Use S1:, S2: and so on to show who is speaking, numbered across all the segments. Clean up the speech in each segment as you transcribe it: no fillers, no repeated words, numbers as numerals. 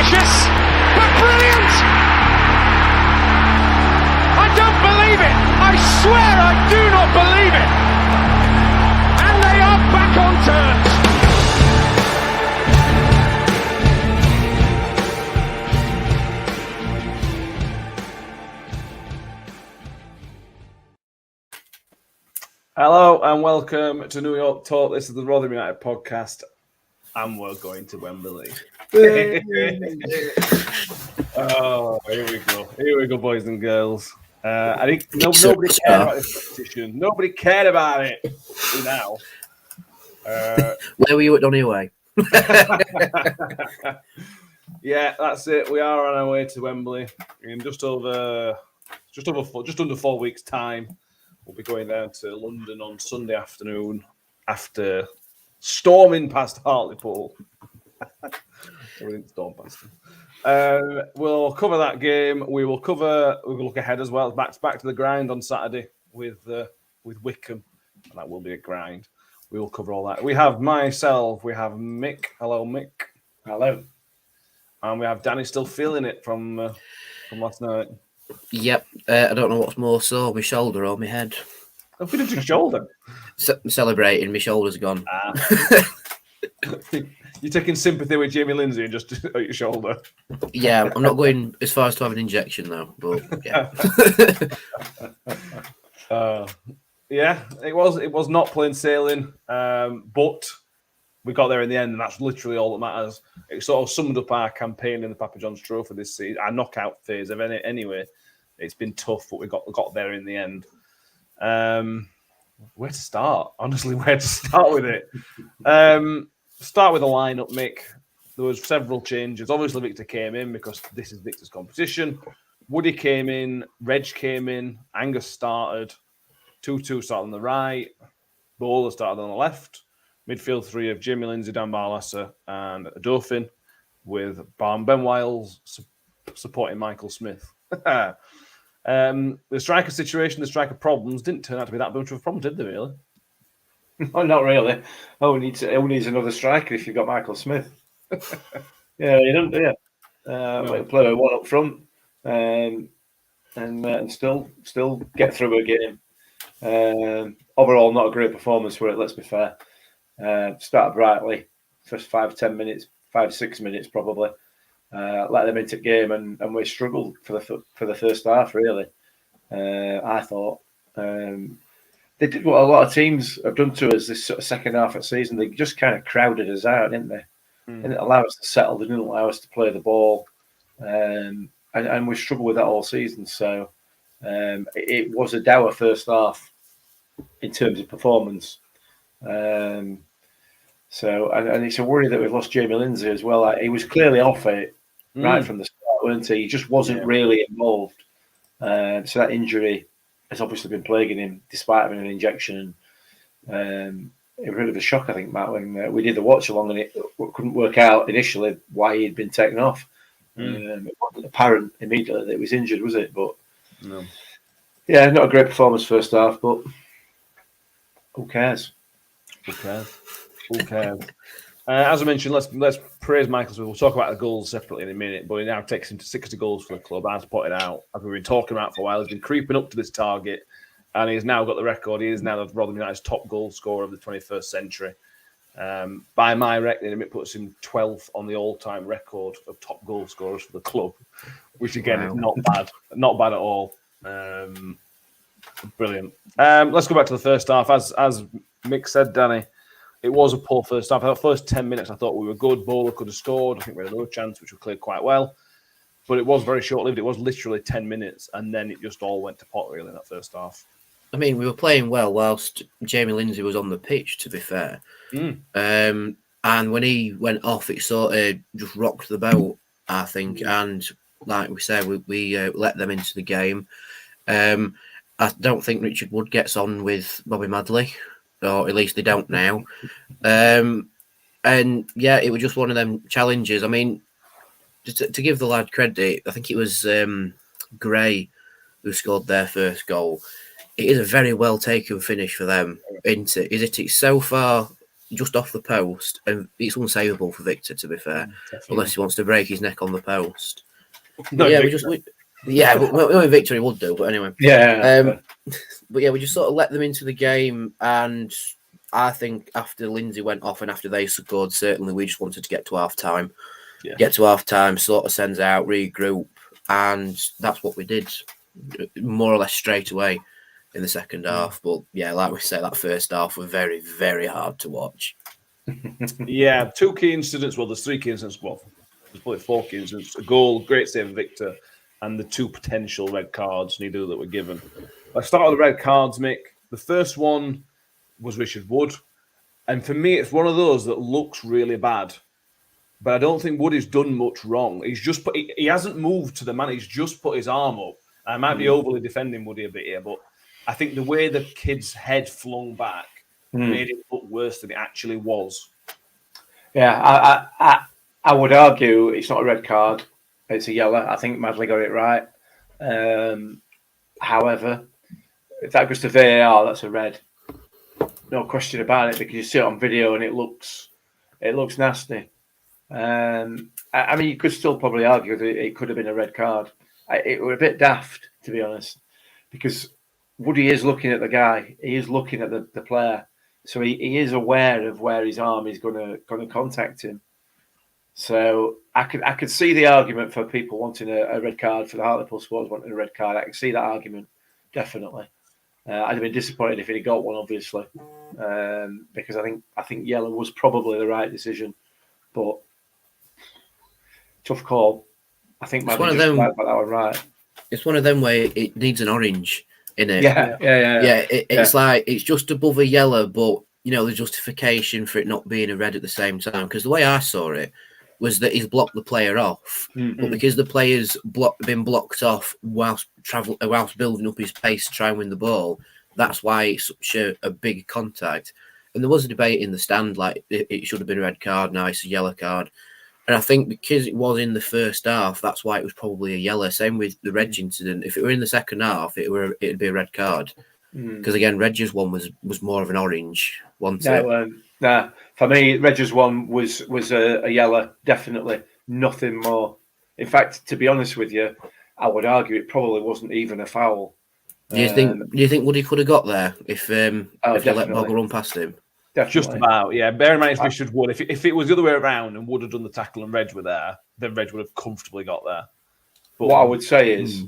S1: cautious, but brilliant! I don't believe it! I swear I do not believe it! And they are back on terms!
S2: Hello and welcome to New York Talk. This is the Rotherham United podcast, and we're going to Wembley. Oh, here we go. Here we go, boys and girls. I think nobody cared about this competition. Nobody cared about it now.
S3: Where were you at Donny Way?
S2: Yeah, that's it. We are on our way to Wembley in just under 4 weeks' time. We'll be going down to London on Sunday afternoon after storming past Hartlepool. We didn't storm past them. We'll cover that game. We'll look ahead as well. Back to the grind on Saturday with Wycombe. And that will be a grind. We will cover all that. We have myself. We have Mick. Hello, Mick.
S4: Hello.
S2: And we have Danny still feeling it from last night.
S3: Yep. I don't know what's more sore, my shoulder or my head.
S2: I've been at your shoulder.
S3: Celebrating, my shoulder's gone.
S2: You're taking sympathy with Jamie Lindsay and just at your shoulder.
S3: Yeah, I'm not going as far as to have an injection though, but yeah.
S2: Yeah, it was not plain sailing, but we got there in the end, and that's literally all that matters. It sort of summed up our campaign in the Papa John's Trophy this season, our knockout phase of it anyway. It's been tough, but we got there in the end. Where to start? Honestly, where to start with it? Start with the lineup, Mick. There was several changes. Obviously, Victor came in because this is Victor's competition. Woody came in. Reg came in. Angus started. 2-2 started on the right. Bowler started on the left. Midfield three of Jamie Lindsay, Dan Barlasser, and Dauphin, with Ben Wiles supporting Michael Smith. The striker situation, the striker problems didn't turn out to be that much of a problem, did they, really?
S4: Oh, not really. Who needs another striker if you've got Michael Smith? Yeah, you don't, do you? No. Play one up front and still get through a game. Overall, not a great performance for it, let's be fair. Started brightly, first 5-6 minutes probably. Let them into the game and we struggled for the first half, really. I thought they did what a lot of teams have done to us this sort of second half of the season. They just kind of crowded us out, didn't they? They didn't allow us to settle. They didn't allow us to play the ball, and we struggled with that all season. So it was a dour first half in terms of performance. So it's a worry that we've lost Jamie Lindsay as well. He was clearly off it right from the start, weren't he? He just wasn't really involved. So that injury has obviously been plaguing him, despite having an injection. And it was a bit of a shock, I think, Matt, when we did the watch along, and it couldn't work out initially why he'd been taken off. It wasn't apparent immediately that he was injured, was it? But
S2: no.
S4: Yeah, not a great performance first half, but who cares?
S2: Who cares? As I mentioned, let's praise Michael Smith. We'll talk about the goals separately in a minute, but he now takes him to 60 goals for the club. As pointed out, as we've been talking about for a while, he's been creeping up to this target, and he's now got the record. He is now the Rotherham United's top goal scorer of the 21st century. By my reckoning, it puts him 12th on the all-time record of top goal scorers for the club, which again is not bad at all. Brilliant. Let's go back to the first half. As Mick said, Danny, it was a poor first half. The first 10 minutes, I thought we were good. Bowler could have scored. I think we had another chance, which we cleared quite well. But it was very short-lived. It was literally 10 minutes, and then it just all went to pot, really, in that first half.
S3: I mean, we were playing well whilst Jamie Lindsay was on the pitch, to be fair. And when he went off, it sort of just rocked the boat, I think. And like we said, we let them into the game. I don't think Richard Wood gets on with Bobby Madley, or at least they don't now. And yeah, it was just one of them challenges. I mean, to give the lad credit, I think it was Gray who scored their first goal. It is a very well taken finish for them, isn't it? It's so far just off the post, and it's unsavable for Victor, to be fair,
S2: Definitely.
S3: unless he wants to break his neck on the post.
S2: No,
S3: But yeah,
S2: Victor.
S3: but Victor he would do. But anyway, but yeah, we just sort of let them into the game, and I think after Lindsay went off and after they scored, certainly we just wanted to get to half time.
S2: Yeah.
S3: Get to half time, sort of sends out, regroup, and that's what we did, more or less straight away in the second half. But yeah, like we said, that first half was very, very hard to watch.
S2: Yeah, 2 key incidents. Well, there's 3 key incidents. Well, there's probably 4 key incidents. A goal, great save, Victor, and the 2 potential red cards, neither that were given. Let's start with the red cards, Mick. The first one was Richard Wood, and for me, it's one of those that looks really bad. But I don't think Woody's done much wrong. He's just he hasn't moved to the man. He's just put his arm up. I might be overly defending Woody a bit here, but I think the way the kid's head flung back made it look worse than it actually was.
S4: Yeah, I would argue it's not a red card. It's a yellow. I think Madley got it right. However, if that goes to VAR, that's a red. No question about it, because you see it on video and it looks nasty. I mean, you could still probably argue that it could have been a red card. It was a bit daft, to be honest, because Woody is looking at the guy. He is looking at the player, so he is aware of where his arm is going to contact him. So I could see the argument for people wanting a red card, for the Hartlepool supporters wanting a red card. I can see that argument, definitely. I'd have been disappointed if he'd got one, obviously, because I think yellow was probably the right decision, but tough call. I think
S3: It's one of them.
S4: Got that one right.
S3: It's one of them where it needs an orange in it.
S4: Yeah.
S3: It's like it's just above a yellow, but you know the justification for it not being a red at the same time. Because the way I saw it was that he's blocked the player off, but because the player's been blocked off whilst building up his pace to try and win the ball, that's why it's such a big contact. And there was a debate in the stand, like it should have been a red card, now it's a yellow card. And I think because it was in the first half, that's why it was probably a yellow. Same with the Reg incident. If it were in the second half, it'd be a red card. Because again, Reg's one was more of an orange, wasn't it?
S4: Nah. For me, Reg's one was a yellow, definitely. Nothing more. In fact, to be honest with you, I would argue it probably wasn't even a foul.
S3: Do you think Woody could have got there if they let Bogger run past him?
S4: Definitely.
S2: Just about, yeah. Bear in mind, it's Richard Wood. If it was the other way around and Wood had done the tackle and Reg were there, then Reg would have comfortably got there. But
S4: what I would say is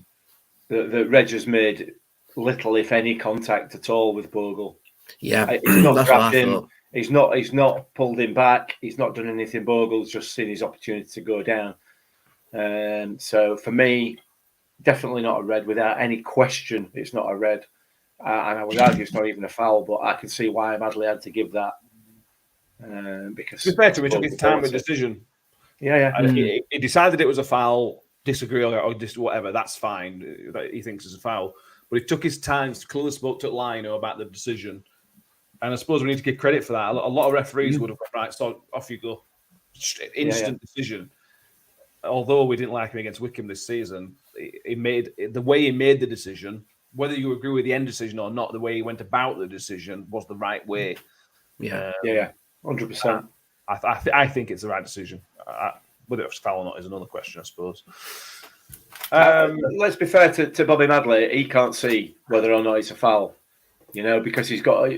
S4: that Reg has made little, if any, contact at all with Bogle.
S3: Yeah,
S4: he's not
S3: that's
S4: grabbed
S3: what I
S4: him.
S3: thought.
S4: He's not pulled him back. He's not done anything. Bogle's just seen his opportunity to go down. So for me, definitely not a red. Without any question, it's not a red. And I would argue it's not even a foul, but I can see why Madley had to give that. Because
S2: to be fair to him, he took his time with the decision.
S4: Yeah.
S2: And he decided it was a foul, disagree or whatever, that's fine. He thinks it's a foul. But he took his time, clearly spoke to Lino about the decision. And I suppose we need to give credit for that. A lot of referees would have gone, right, so off you go. Instant decision. Although we didn't like him against Wycombe this season, the way he made the decision, whether you agree with the end decision or not, the way he went about the decision was the right way.
S4: Yeah, 100%.
S2: I think it's the right decision. Whether it's foul or not is another question, I suppose.
S4: Let's be fair to Bobby Madley. He can't see whether or not it's a foul, because he's got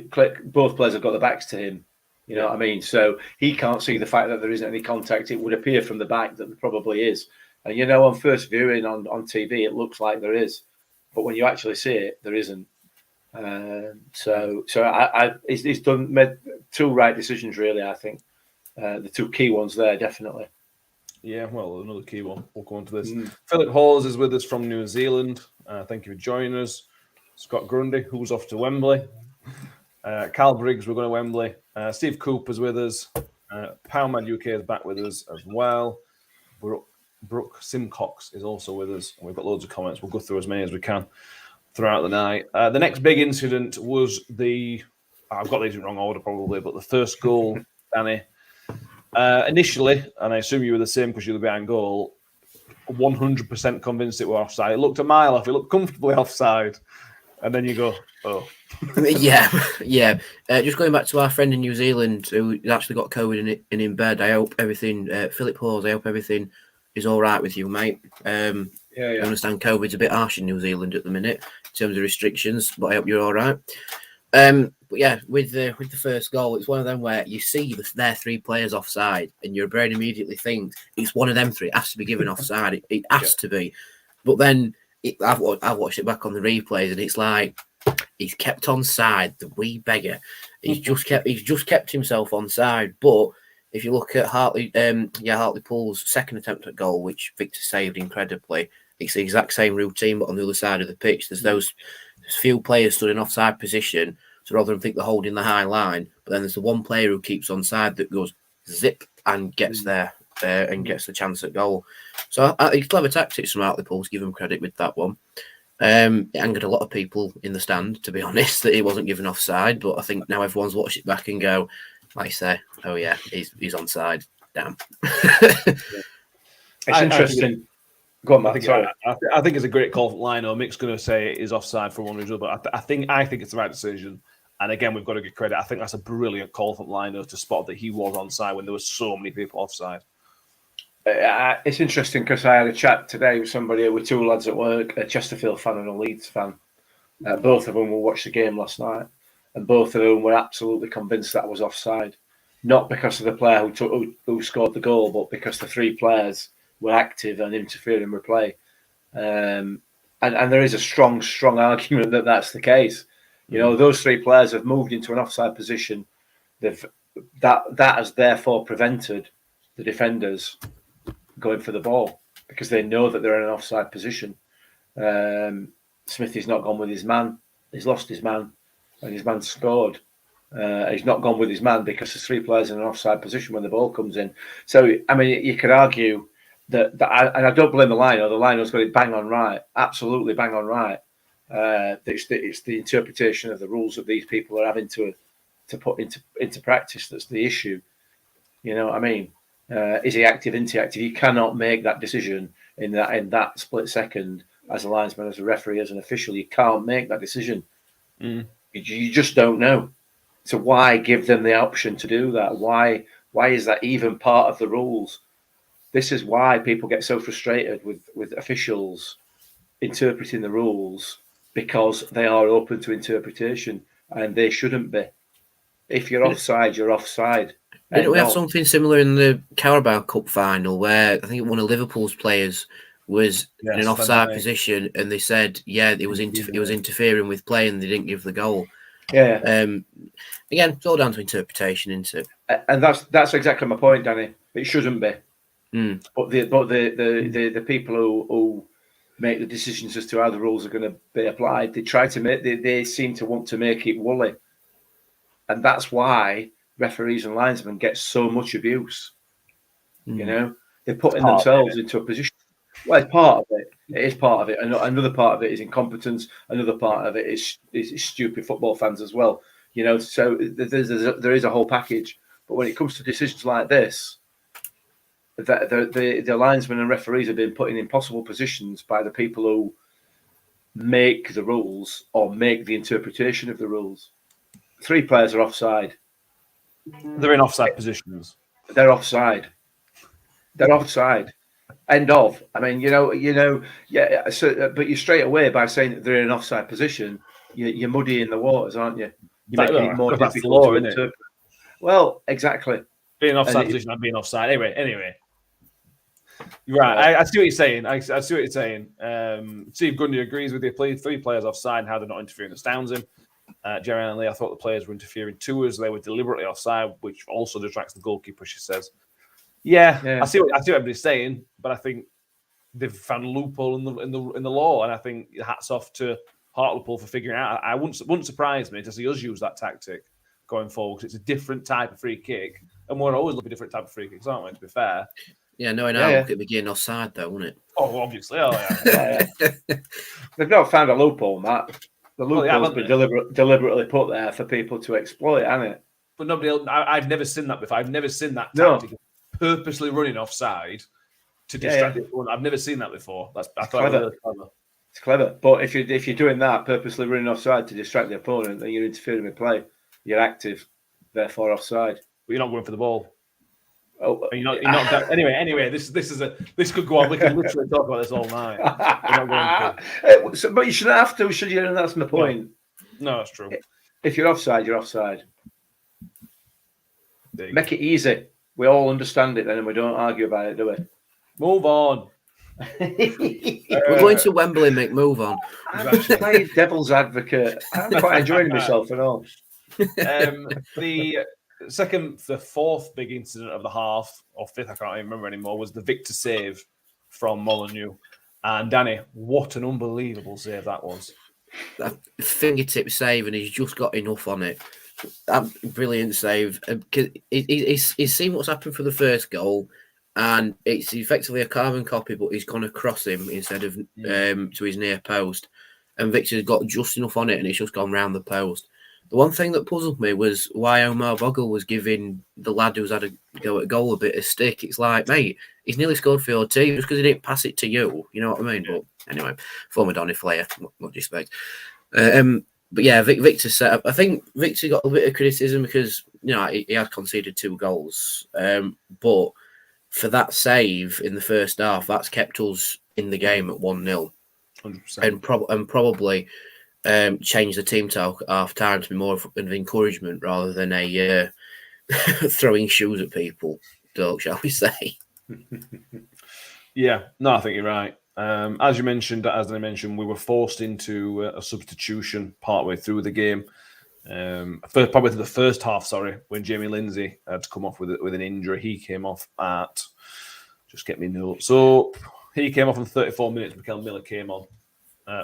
S4: both players have got the backs to him. You know what I mean? So he can't see the fact that there isn't any contact. It would appear from the back that there probably is. And on first viewing on TV, it looks like there is, but when you actually see it, there isn't. So he's made 2 right decisions, really. I think the 2 key ones there, definitely.
S2: Yeah, well, another key one. We'll come on to this. Philip Hawes is with us from New Zealand. Thank you for joining us. Scott Grundy, who's off to Wembley. Carl Briggs, we're going to Wembley. Steve Cooper's with us. Powmad UK is back with us as well. Brooke Simcox is also with us. And we've got loads of comments. We'll go through as many as we can throughout the night. The next big incident was I've got these in wrong order probably, but the first goal, Danny. Initially, and I assume you were the same because you were behind goal, 100% convinced it were offside. It looked a mile off. It looked comfortably offside. And then you go, oh.
S3: yeah. Just going back to our friend in New Zealand who actually got COVID in bed. I hope everything, Philip Hawes, I hope everything is all right with you, mate. I understand COVID's a bit harsh in New Zealand at the minute in terms of restrictions, but I hope you're all right. But yeah, with the first goal, it's one of them where you see their 3 players offside, and your brain immediately thinks it's one of them 3. It has to be given offside. It has to be. But then I've watched it back on the replays, and it's like he's kept onside. The wee beggar. He's just kept himself onside. But if you look at Hartlepool's second attempt at goal, which Victor saved incredibly, it's the exact same routine, but on the other side of the pitch. There's few players stood in offside position, so rather than think they're holding the high line, but then there's the one player who keeps onside that goes zip and gets there and gets the chance at goal. So it's clever tactics from Hartlepool, to give them credit with that one. It angered a lot of people in the stand, to be honest, that he wasn't given offside, but I think now everyone's watched it back and go, like I say, oh yeah, he's onside. Damn.
S4: It's interesting. Go on, Matt.
S2: I think it's a great call for Lino. Mick's going to say it is offside for one reason, but I think it's the right decision. And again, we've got to give credit. I think that's a brilliant call from Lino to spot that he was onside when there were so many people offside.
S4: It's interesting because I had a chat today with somebody, with 2 lads at work, a Chesterfield fan and a Leeds fan. Both of them will watch the game last night, and both of them were absolutely convinced that was offside. Not because of the player who scored the goal, but because the 3 players were active and interfering with play. And there is a strong argument that that's the case. You know, those 3 players have moved into an offside position. That has therefore prevented the defenders going for the ball because they know that they're in an offside position. Smithy's not gone with his man. He's lost his man, and his man scored. He's not gone with his man because there's 3 players in an offside position when the ball comes in. So, I mean, you could argue that and I don't blame the Lino. The Lino's got it bang on right, absolutely bang on right. It's the interpretation of the rules that these people are having to put into practice that's the issue. You know what I mean? Is he active, inactive? You cannot make that decision in that split second as a linesman, as a referee, as an official. You can't make that decision. You just don't know. So why give them the option to do that? Why is that even part of the rules? This is why people get so frustrated with officials interpreting the rules, because they are open to interpretation and they shouldn't be. If you're offside, you're offside.
S3: Didn't we have something similar in the Carabao Cup final where I think one of Liverpool's players was in an offside position and they said, it was interfering with play and they didn't give the goal.
S4: Yeah.
S3: Again, it's all down to interpretation, isn't it?
S4: And that's exactly my point, Danny. It shouldn't be. But the people who make the decisions as to how the rules are going to be applied, they seem to want to make it woolly, and that's why referees and linesmen get so much abuse. You know, they're putting themselves into a position. Well, it's part of it. It is part of it. And another part of it is incompetence. Another part of it is stupid football fans as well. You know, so there is a whole package. But when it comes to decisions like this, the linesmen and referees have been put in impossible positions by the people who make the rules or make the interpretation of the rules. 3 players are offside.
S2: They're in offside positions.
S4: They're offside. End of. I mean, yeah. So, but you straight away by saying that they're in an offside position, you're muddying the waters, aren't you? You're making it more difficult to interpret. Well, exactly.
S2: Being offside position and being offside. Anyway. You're right. I see what you're saying. I see what you're saying. Steve Gundy agrees with you. 3 players offside and how they're not interfering astounds him. Jerry and Lee, I thought the players were interfering too, as they were deliberately offside, which also distracts the goalkeeper, she says. Yeah. I see what everybody's saying, but I think they've found a loophole in the law, and I think hats off to Hartlepool for figuring it out. I wouldn't surprise me to see us use that tactic going forward, because it's a different type of free kick, and we're always looking at different type of free kicks, aren't we? To be fair.
S3: Yeah, knowing how it began offside, though, wouldn't it?
S2: Oh, obviously. Oh, yeah.
S4: They've not found a loophole, Matt. The loophole's been deliberately put there for people to exploit, hasn't it?
S2: But nobody else, I've never seen that before. I've never seen that tactic purposely running offside to distract everyone. I've never seen that before. I thought it was really clever.
S4: It's clever. But if you're doing that, purposely running offside to distract the opponent, then you're interfering with play. You're active, therefore offside.
S2: But you're not going for the ball.
S4: Oh,
S2: You're not anyway. This could go on. We could literally talk about this all night. You're not going
S4: to. But you shouldn't have to, should you? And that's my point.
S2: No, that's true.
S4: If you're offside, you're offside. Make
S2: Go.
S4: it easy. We all understand it then, and we don't argue about it, do we?
S2: Move on.
S3: We're going to Wembley, Mick. Move on.
S4: I'm playing devil's advocate. I'm quite enjoying myself and all.
S2: The fourth big incident of the half, or fifth, I can't even remember anymore, was the Victor save from Molineux. And Danny, what an unbelievable save that was.
S3: That fingertip save, and he's just got enough on it. That brilliant save. He's seen what's happened for the first goal, and it's effectively a carbon copy, but he's gone across him instead of to his near post. And Victor's got just enough on it, and it's just gone round the post. The one thing that puzzled me was why Omar Bogle was giving the lad who's had a go at goal a bit of stick. It's like, mate, he's nearly scored for your team just because he didn't pass it to you. You know what I mean? But anyway, former Donny Flair, what do you expect? But yeah, Victor set up. I think Victor got a bit of criticism because, you know, he had conceded 2 goals. But for that save in the first half, that's kept us in the game at 1-0. 100%. And probably change the team talk half time to be more of an encouragement rather than a throwing shoes at people, shall we say?
S2: Yeah, no, I think you're right. As I mentioned, we were forced into a substitution partway through the game. Probably the first half, when Jamie Lindsay had to come off with an injury. He came off at, just get me notes. So he came off in 34 minutes. Mikel Miller came on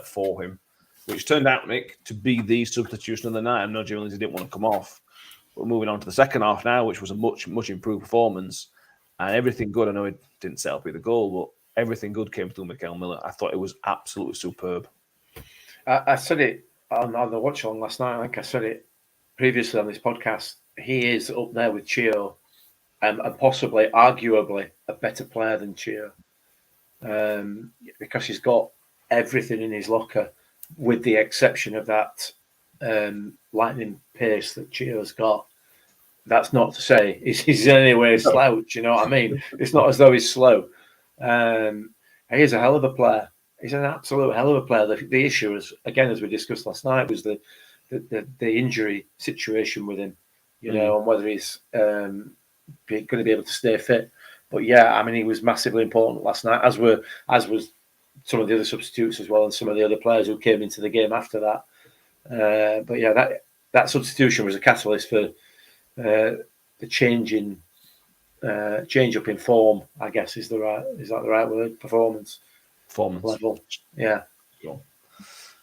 S2: for him, which turned out, Mick, to be the substitution of the night. I know Jamie Lindsay didn't want to come off. But moving on to the second half now, which was a much improved performance. And everything good. I know it didn't set up with the goal, but everything good came through Mikel Miller. I thought it was absolutely superb.
S4: I said it on the watch along last night. I think I said it previously on this podcast. He is up there with Chio, and possibly, arguably, a better player than Chio, because he's got everything in his locker, with the exception of that lightning pace that Chio's got. That's not to say he's in any way a slouch, you know what I mean? It's not as though he's slow. He is a hell of a player. He's an absolute hell of a player. The issue is, again, as we discussed last night, was the injury situation with him, you know, and whether he's going to be able to stay fit. But yeah, I mean, he was massively important last night, as was some of the other substitutes as well, and some of the other players who came into the game after that. But yeah, that substitution was a catalyst for the change up in form, I guess is that the right word? Performance level. Yeah.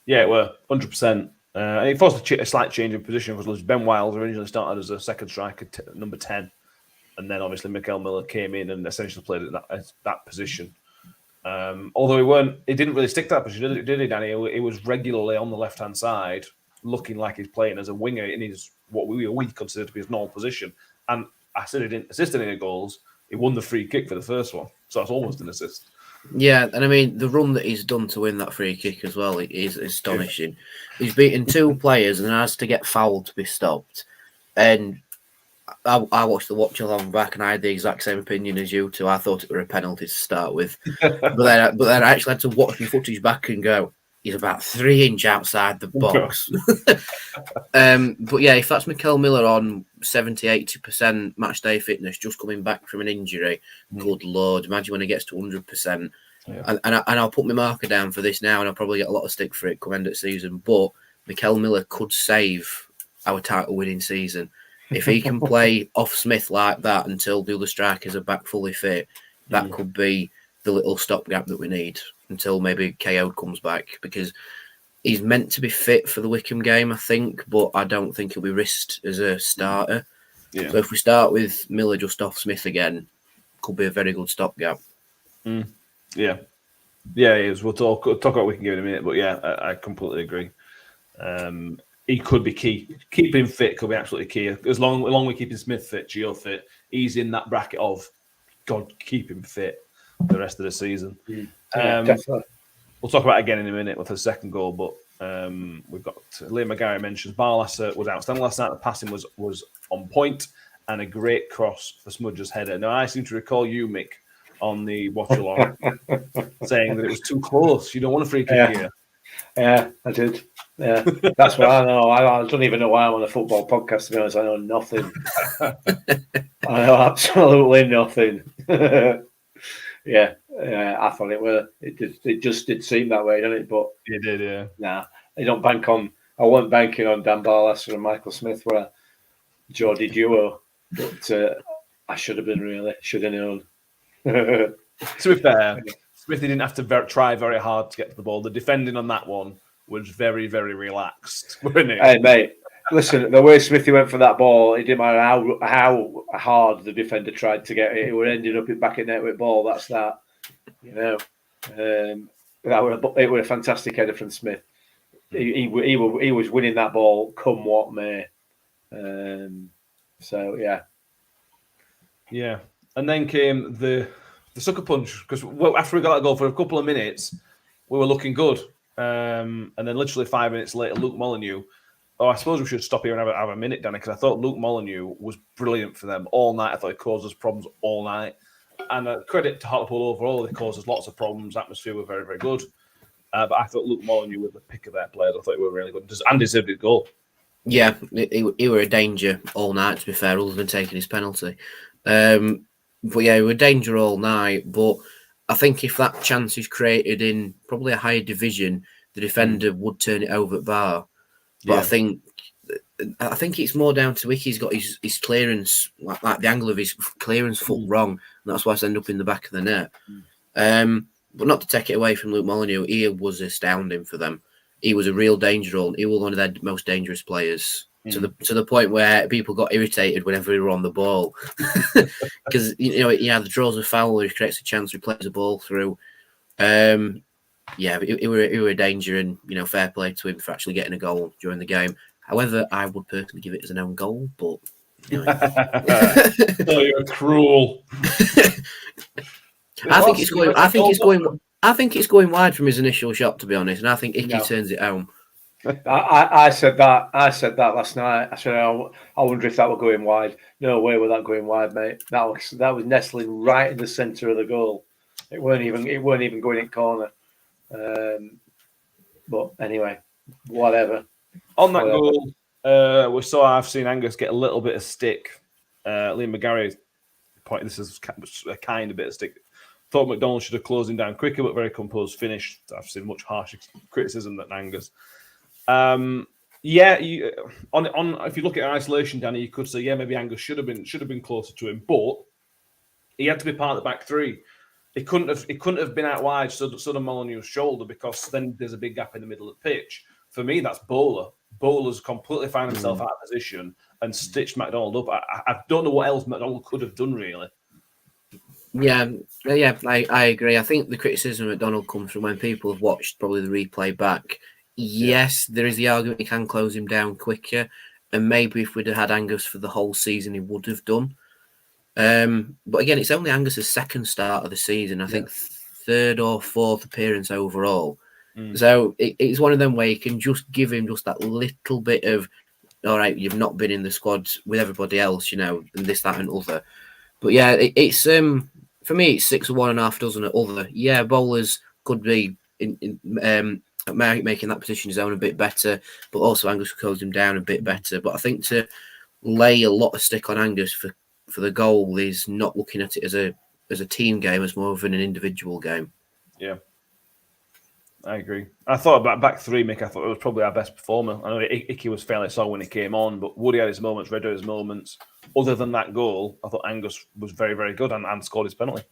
S2: Yeah, it were 100%. It forced a slight change in position because Ben Wiles originally started as a second striker, number 10, and then obviously Mikel Miller came in and essentially played at that position. Although he didn't really stick to that position, did he, Danny? He was regularly on the left-hand side, looking like he's playing as a winger in his what we consider to be his normal position. And I said he didn't assist any goals. He won the free kick for the first one, so that's almost an assist.
S3: Yeah, and I mean the run that he's done to win that free kick as well is astonishing. He's beaten 2 players and has to get fouled to be stopped. And I watched the watch along back, and I had the exact same opinion as you two. I thought it were a penalty to start with, but then I actually had to watch the footage back and go, he's about 3 inches outside the box. But yeah, if that's Mikel Miller on 70-80% match day fitness, just coming back from an injury, good lord, imagine when he gets to 100%. Yeah. And I'll put my marker down for this now, and I'll probably get a lot of stick for it come end of season. But Mikel Miller could save our title-winning season. If he can play off Smith like that until the other strikers are back fully fit, that could be the little stopgap that we need until maybe KO comes back, because he's meant to be fit for the Wycombe game, I think, but I don't think he'll be risked as a starter. Yeah. So if we start with Miller just off Smith again, could be a very good stopgap.
S2: Yeah, he is. We'll talk about Wycombe game in a minute, but yeah, I completely agree. He could be key. Keeping him fit could be absolutely key. As long as we keeping Smith fit, Gio fit, he's in that bracket of God, keep him fit the rest of the season.
S4: Definitely.
S2: we'll talk about it again in a minute with the second goal, but we've got Liam McGarry mentions Barlas was outstanding last night. The passing was on point and a great cross for Smudge's header. Now, I seem to recall you, Mick, on the watch-along saying that it was too close. You don't want a free kick here.
S4: Yeah, I did. Yeah, that's what I know. I don't even know why I'm on a football podcast, to be honest. I know nothing. I know absolutely nothing. Yeah, I thought it were. It just did seem that way, didn't it? But
S2: it did, yeah.
S4: Nah, I don't bank on. I wasn't banking on Dan Barlas and Michael Smith, where Geordie duo. But I should have been really. Should have known.
S2: To be fair, Smithy didn't have to try very hard to get to the ball. The defending on that one was very, very relaxed, wasn't it?
S4: Hey, mate. Listen, the way Smithy went for that ball, it didn't matter how hard the defender tried to get it. It would ended up in back at net with ball. That's that. You know, it was a fantastic header from Smith. He was winning that ball come what may. So yeah,
S2: and then came the sucker punch because after we got that goal for a couple of minutes, we were looking good, and then literally 5 minutes later, Luke Molineux. Oh, I suppose we should stop here and have a minute, Danny, because I thought Luke Molineux was brilliant for them all night. I thought he caused us problems all night. And credit to Hartlepool overall, they caused us lots of problems. Atmosphere were very, very good. But I thought Luke Molineux was the pick of their players. I thought he were really good and deserved his goal.
S3: Yeah, he were a danger all night, to be fair, other than taking his penalty. But yeah, he were a danger all night. But I think if that chance is created in probably a higher division, the defender would turn it over at bar. But I think it's more down to Wicky's got his clearance, like the angle of his clearance foot wrong, and that's why it's ended up in the back of the net. But not to take it away from Luke Molineux, he was astounding for them. He was a real danger, and he was one of their most dangerous players to the point where people got irritated whenever he were on the ball because he either draws a foul or he creates a chance, he plays the ball through. Yeah, he were a danger, and fair play to him for actually getting a goal during the game. However, I would personally give it as an own goal, but
S2: oh, you're cruel.
S3: I think it's going wide from his initial shot, to be honest, and I think Icky turns it home.
S4: I said that last night. I said, I wonder if that were going wide. No way were that going wide, mate. That was nestling right in the centre of the goal. It weren't even going in corner. But anyway, whatever.
S2: On that goal, I've seen Angus get a little bit of stick. Liam McGarry point. This is a kind of bit of stick. Thought McDonald should have closed him down quicker, but very composed finish. I've seen much harsher criticism than Angus. If you look at isolation, Danny, you could say, maybe Angus should have been closer to him, but he had to be part of the back three. It couldn't have been out wide, so Molineux's shoulder, because then there's a big gap in the middle of the pitch. For me, that's Bowler. Bowler's completely found himself out of position and stitched McDonald up. I don't know what else McDonald could have done, really.
S3: Yeah, I agree. I think the criticism of McDonald comes from when people have watched probably the replay back. Yes, there is the argument he can close him down quicker, and maybe if we'd have had Angus for the whole season, he would have done. But again, it's only Angus's second start of the season. I think third or fourth appearance overall. So it's one of them where you can just give him just that little bit of, all right, you've not been in the squad with everybody else, and this, that, and other. But yeah, it's for me, it's 6 of one and a half dozen of other. Yeah, bowlers could be making that position his own a bit better, but also Angus could close him down a bit better. But I think to lay a lot of stick on Angus for the goal is not looking at it as a team game, as more of an individual game.
S2: Yeah, I agree. I thought about back three, Mick. I thought it was probably our best performer. I know Icky was fairly slow when he came on, but Woody had his moments, Red had his moments. Other than that goal, I thought Angus was very, very good and scored his penalty.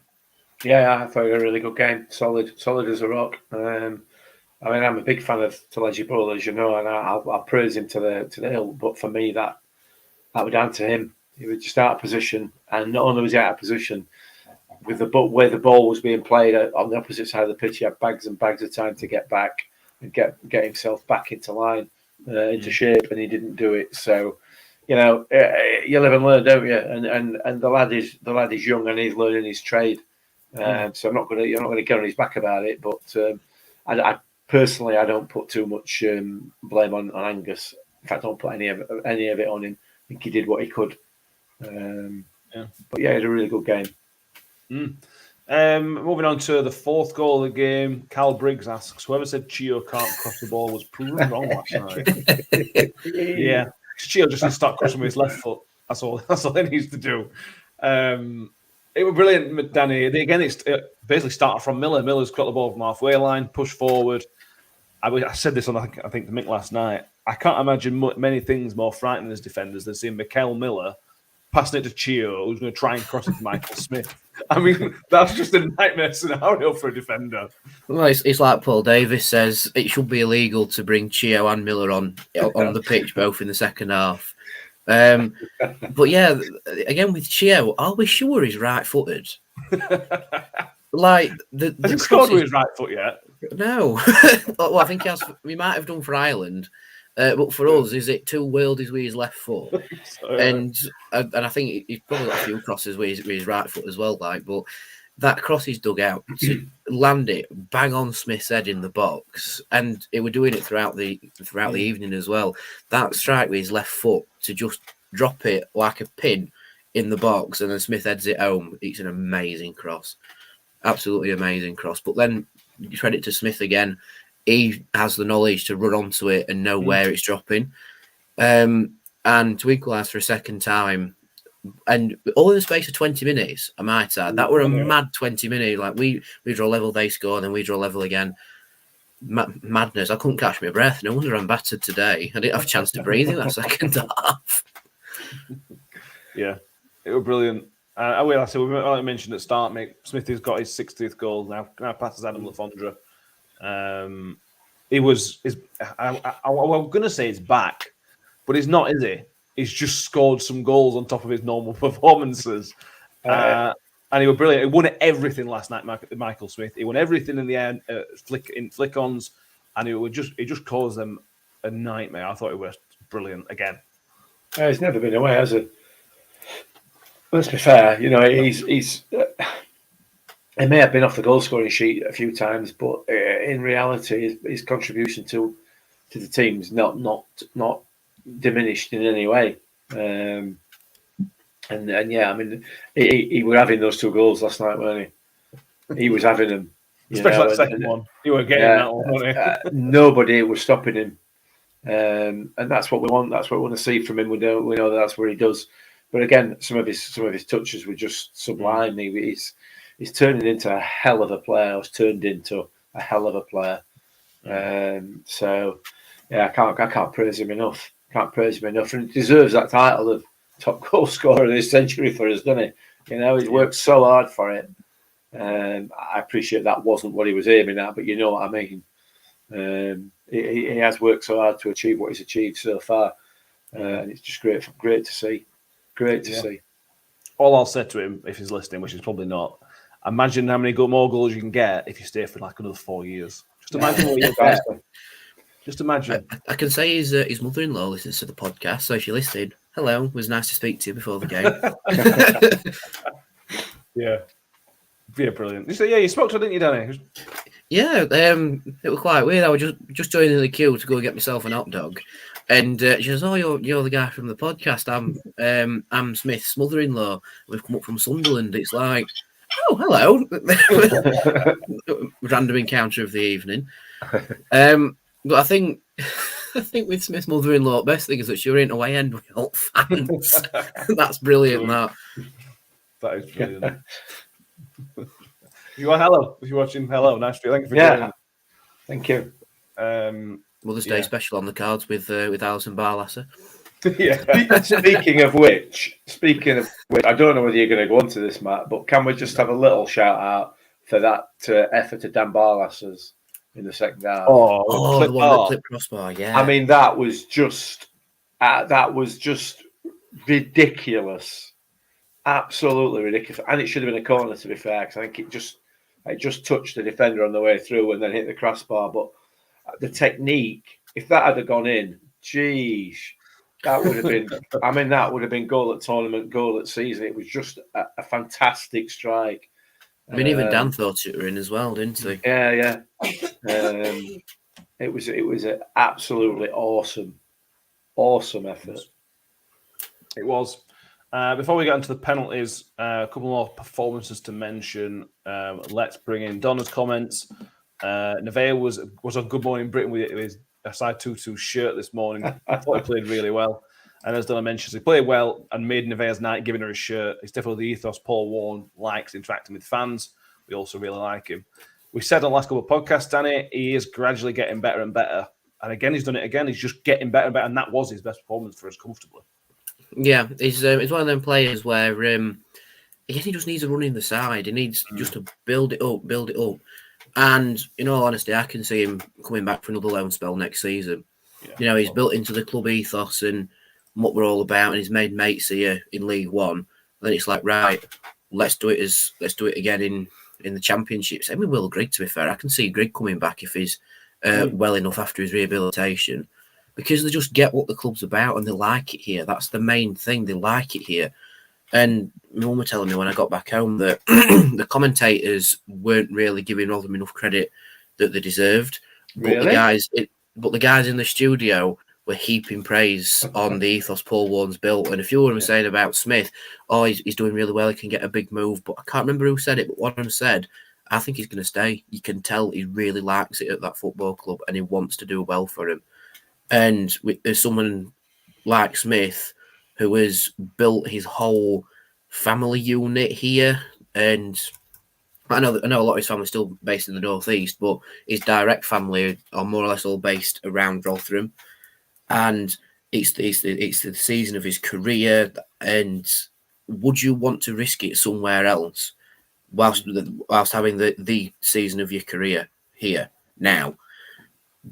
S4: Yeah, I thought it was a really good game. Solid as a rock. I'm a big fan of Teleji Bowler, as you know, and I'll praise him to the hill. But for me, that was down to him. He was just out of position, and not only was he out of position, with the way the ball was being played on the opposite side of the pitch, he had bags and bags of time to get back and get himself back into into shape, and he didn't do it. So, you live and learn, don't you? And the lad is young and he's learning his trade. So you're not going to get on his back about it. But I personally, I don't put too much blame on Angus. In fact, I don't put any of it on him. I think he did what he could. But yeah, he had a really good game.
S2: Moving on to the fourth goal of the game, Cal Briggs asks, whoever said Chio can't cross the ball was proven wrong last night. Yeah, Chio just needs to start crossing with his left foot. That's all he needs to do. It was brilliant, Danny. Again, it basically started from Miller. Miller's got the ball from halfway line, push forward. I said this on, I think, the Mick last night. I can't imagine many things more frightening as defenders than seeing Mikel Miller passing it to Chio, who's going to try and cross it to Michael Smith. I mean, that's just a nightmare scenario for a defender.
S3: Well, it's like Paul Davis says, it should be illegal to bring Chio and Miller on the pitch, both in the second half. But yeah, again with Chio, are we sure he's right-footed? Like the
S2: Has he scored with his right foot yet?
S3: No. Well, I think he might have done for Ireland. But for us, is it two worldies with his left foot? And I think he's probably got a few crosses with his right foot as well. But that cross he's dug out to land it bang on Smith's head in the box, and it were doing it throughout the evening as well. That strike with his left foot to just drop it like a pin in the box, and then Smith heads it home. It's an amazing cross, absolutely amazing cross. But then credit to Smith again. He has the knowledge to run onto it and know where it's dropping. And to equalise for a second time, and all in the space of 20 minutes, I might add, that were a mad 20 minutes. Like we draw level, they score, and then we draw level again. Madness. I couldn't catch my breath. No wonder I'm battered today. I didn't have a chance to breathe in that second half. Yeah,
S2: it was brilliant. I said, we mentioned at the start, mate, Smith has got his 60th goal now passes Adam Lafondra. I'm going to say he's back, but he's not, is he? He's just scored some goals on top of his normal performances. And he was brilliant. He won everything last night, Michael Smith. He won everything in the end, flick-ons, and it just caused them a nightmare. I thought it was brilliant again.
S4: He's never been away, has he? Let's be fair. He's he may have been off the goal scoring sheet a few times, but in reality, his contribution to the team's not diminished in any way. And yeah, I mean, he was having those two goals last night, weren't he? He was having them,
S2: especially that second one. You were getting that one, weren't he?
S4: Nobody was stopping him, and that's what we want. That's what we want to see from him. We know that's where he does. But again, some of his touches were just sublime. He's turning into a hell of a player. So yeah, I can't praise him enough. And he deserves that title of top goal scorer of this century for us, doesn't he? He's worked so hard for it. I appreciate that wasn't what he was aiming at, but you know what I mean. He has worked so hard to achieve what he's achieved so far, and it's just great to see. Great to see.
S2: All I'll say to him, if he's listening, which is probably not, imagine how many more goals you can get if you stay for like another 4 years. Just imagine what you get. Just imagine.
S3: I can say his mother-in-law listens to the podcast, so if you're listening, hello. It was nice to speak to you before the
S2: game. Yeah, brilliant. You spoke to her, didn't you, Danny?
S3: Yeah, it was quite weird. I was just joining the queue to go get myself an hot dog, and she says, "Oh, you're the guy from the podcast. I'm Smith's mother-in-law. We've come up from Sunderland." It's like, oh, hello. Random encounter of the evening. But I think with Smith's mother-in-law, the best thing is that she were in away end with all fans. That's brilliant.
S2: That is brilliant. You are hello. If you're watching, hello. Nice to thank you for joining.
S4: Thank you.
S3: Mother's Day special on the cards with Alison Barlasser.
S4: Yeah. Speaking of which, I don't know whether you're going to go on to this, Matt, but can we just have a little shout out for that effort of Dan Barlasser's in the second half?
S3: The one that clipped crossbar. Yeah.
S4: I mean, that was just ridiculous. Absolutely ridiculous, and it should have been a corner, to be fair, because I think it just touched the defender on the way through and then hit the crossbar. But the technique, if that had gone in, geez, that would have been. I mean, that would have been goal at tournament, goal at season. It was just a fantastic strike.
S3: I mean, even Dan thought it were in as well, didn't he?
S4: Yeah. It was an absolutely awesome effort.
S2: It was. Before we get into the penalties, a couple more performances to mention. Let's bring in Donna's comments. Nevea was on Good Morning Britain with his side 2-2 shirt this morning. I thought he played really well. And as Donna mentions, he played well and made Nevea's night, giving her a shirt. It's definitely the ethos Paul Warne likes, interacting with fans. We also really like him. We said on the last couple of podcasts, Danny, he is gradually getting better and better. And again, he's done it again. He's just getting better and better. And that was his best performance for us comfortably.
S3: Yeah, he's one of them players where I guess he just needs a run in the side. He needs just to build it up. And in all honesty, I can see him coming back for another loan spell next season. Yeah, he's built into the club ethos and what we're all about, and he's made mates here in League One. And then it's like, right, let's do it again in the Championship. Same with Will Grigg, to be fair. I can see Grigg coming back if he's well enough after his rehabilitation, because they just get what the club's about and they like it here. That's the main thing. They like it here. And my mum were telling me when I got back home that the commentators weren't really giving Rotherham enough credit that they deserved. But
S4: Really?
S3: the guys in the studio were heaping praise on the ethos Paul Warne's built. And a few of them were saying about Smith, he's doing really well, he can get a big move. But I can't remember who said it, but one of them said, I think he's going to stay. You can tell he really likes it at that football club and he wants to do well for him. And there's someone like Smith who has built his whole family unit here. And I know a lot of his family's still based in the northeast, but his direct family are more or less all based around Rotherham. And it's the season of his career. And would you want to risk it somewhere else whilst having the season of your career here now?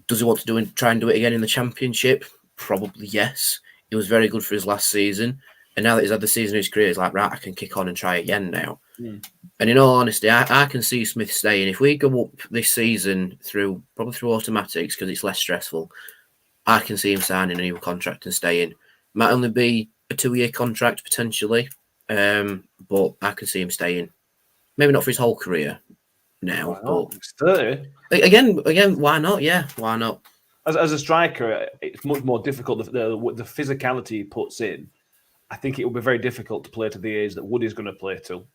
S3: Does he want to try and do it again in the Championship? Probably yes. He was very good for his last season. And now that he's had the season of his career, he's like, right, I can kick on and try again now. And in all honesty, I can see Smith staying. If we go up this season probably through automatics because it's less stressful, I can see him signing a new contract and staying. Might only be a 2-year contract potentially, but I can see him staying. Maybe not for his whole career now, but
S2: It's 30.
S3: Again, why not? Yeah, why not?
S2: As a striker, it's much more difficult. The physicality he puts in, I think it will be very difficult to play to the age that Woody's going to play to,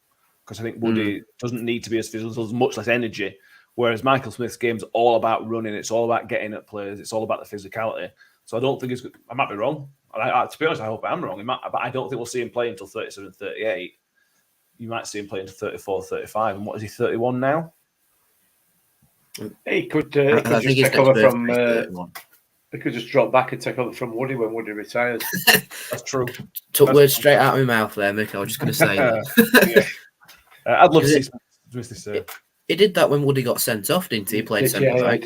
S2: because I think Woody doesn't need to be as physical, as much less energy. Whereas Michael Smith's game's all about running, it's all about getting at players, it's all about the physicality. So I don't think I might be wrong. To be honest, I hope I'm wrong. But I don't think we'll see him play until 37, 38. You might see him play until 34, 35. And what is he, 31 now?
S4: He could just take over from. He could just drop back and take over from Woody when Woody retires.
S2: That's true.
S3: Took words straight out of my mouth there, Mick. I was just going to say that.
S2: I'd love to see Smith this year.
S3: He did that when Woody got sent off, didn't he? He played centre back.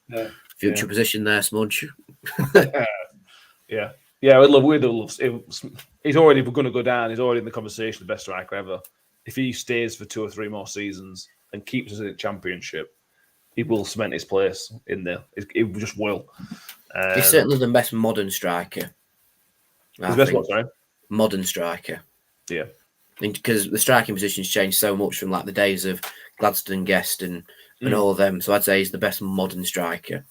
S4: Yeah.
S3: Future position there, Smudge.
S2: Yeah, we'd love. He's already going to go down. He's already in the conversation, the best striker ever. If he stays for 2 or 3 more seasons and keeps us in the Championship, he will cement his place in there. He just will.
S3: He's certainly the best modern striker.
S2: He's the best what, sorry?
S3: Modern striker.
S2: Yeah.
S3: Because the striking position's changed so much from like the days of Gladstone, Guest, and all of them. So I'd say he's the best modern striker.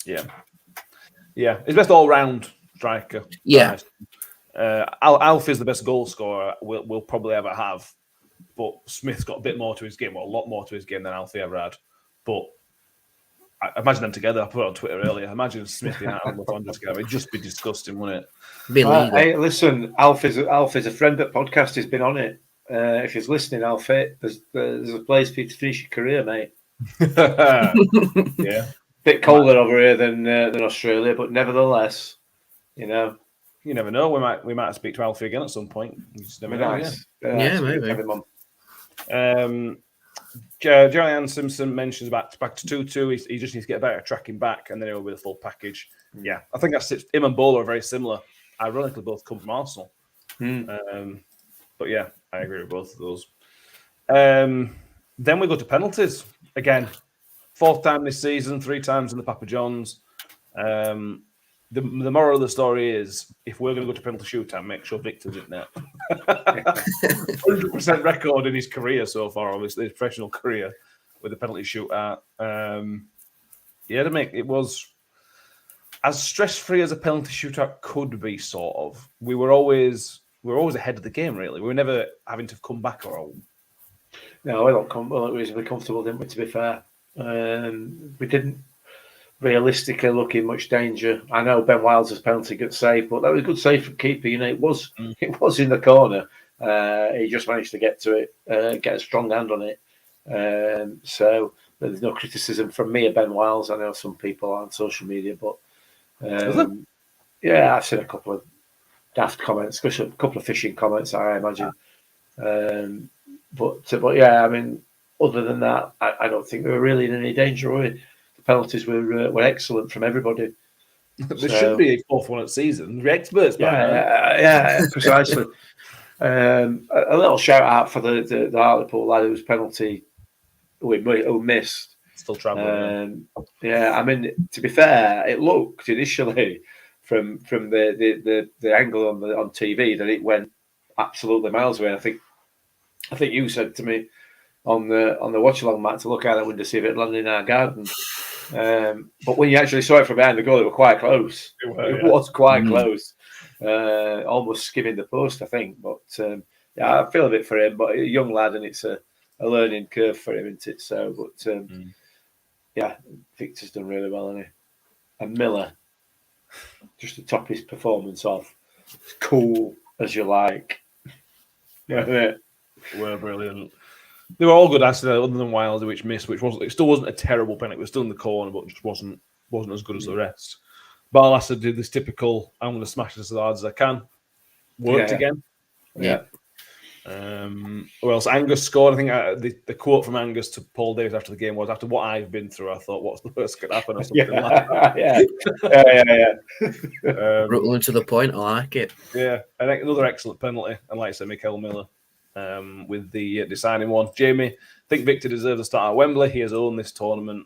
S2: Yeah. He's best all-round striker.
S3: Yeah.
S2: Alfie's the best goal scorer we'll probably ever have. But Smith's got a bit more to his game, well, a lot more to his game than Alfie ever had. But I imagine them together. I put it on Twitter earlier. Imagine Smith and Alfie together. It'd just be disgusting, wouldn't it?
S4: Hey, listen, Alfie's a friend at podcast. He's been on it. If he's listening, Alfie, there's a place for you to finish your career, mate.
S2: Yeah.
S4: Bit colder over here than Australia, but nevertheless, you never know.
S2: We might speak to Alfie again at some point. You just never
S4: know.
S2: Nice.
S3: Yeah, maybe.
S2: Joanne Simpson mentions back to 2-2. He just needs to get better at tracking back, and then he'll be the full package. Yeah, I think that's it. Him and Bolo are very similar. Ironically, both come from Arsenal. But yeah, I agree with both of those. Then we go to penalties again. 4th time this season, 3 times in the Papa John's. the moral of the story is, if we're going to go to penalty shootout, make sure Victor's in there. 100% record in his career so far, obviously, his professional career with the penalty shootout. It was as stress-free as a penalty shootout could be, sort of. We were always ahead of the game, really. We were never having to come back or all.
S4: No, we looked reasonably comfortable, didn't we, to be fair? We didn't realistically look in much danger. I know Ben Wilds' penalty got saved, but that was a good save from keeper. It was in the corner. He just managed to get to it, get a strong hand on it. So there's no criticism from me of Ben Wilds. I know some people on social media, but I've seen a couple of daft comments, especially a couple of fishing comments, I imagine. But yeah, I mean, other than that, I don't think they were really in any danger, were we? The penalties were excellent from everybody.
S2: There should be a fourth one at season. The experts,
S4: yeah, precisely. A little shout out for the Hartlepool lad whose penalty who missed.
S2: Still travelling.
S4: I mean, to be fair, it looked initially from the angle on TV that it went absolutely miles away. I think you said to me on the watch along, Matt, to look out that window to see if it landed in our garden. But when you actually saw it from behind the goal, it was quite close. It was quite close, almost skimming the post, I think. But I feel a bit for him. But a young lad, and it's a learning curve for him, isn't it? So, but Victor's done really well, hasn't he? And Miller, just to top his performance off, as cool as you like.
S2: Were brilliant. They were all good, actually, other than Wilder, which missed, it still wasn't a terrible penalty. It was still in the corner, but just wasn't as good as the rest. Barlaser did this typical, I'm going to smash this as hard as I can. Worked again.
S3: Yeah.
S2: Who else? Angus scored. I think the quote from Angus to Paul Davis after the game was, after what I've been through, I thought, what's the worst could happen, or something like that.
S3: Brutal to the point, I like it.
S2: Yeah, and another excellent penalty. And like I said, Mikel Miller with the deciding one. Jamie, I think Victor deserves a start at Wembley. He has owned this tournament.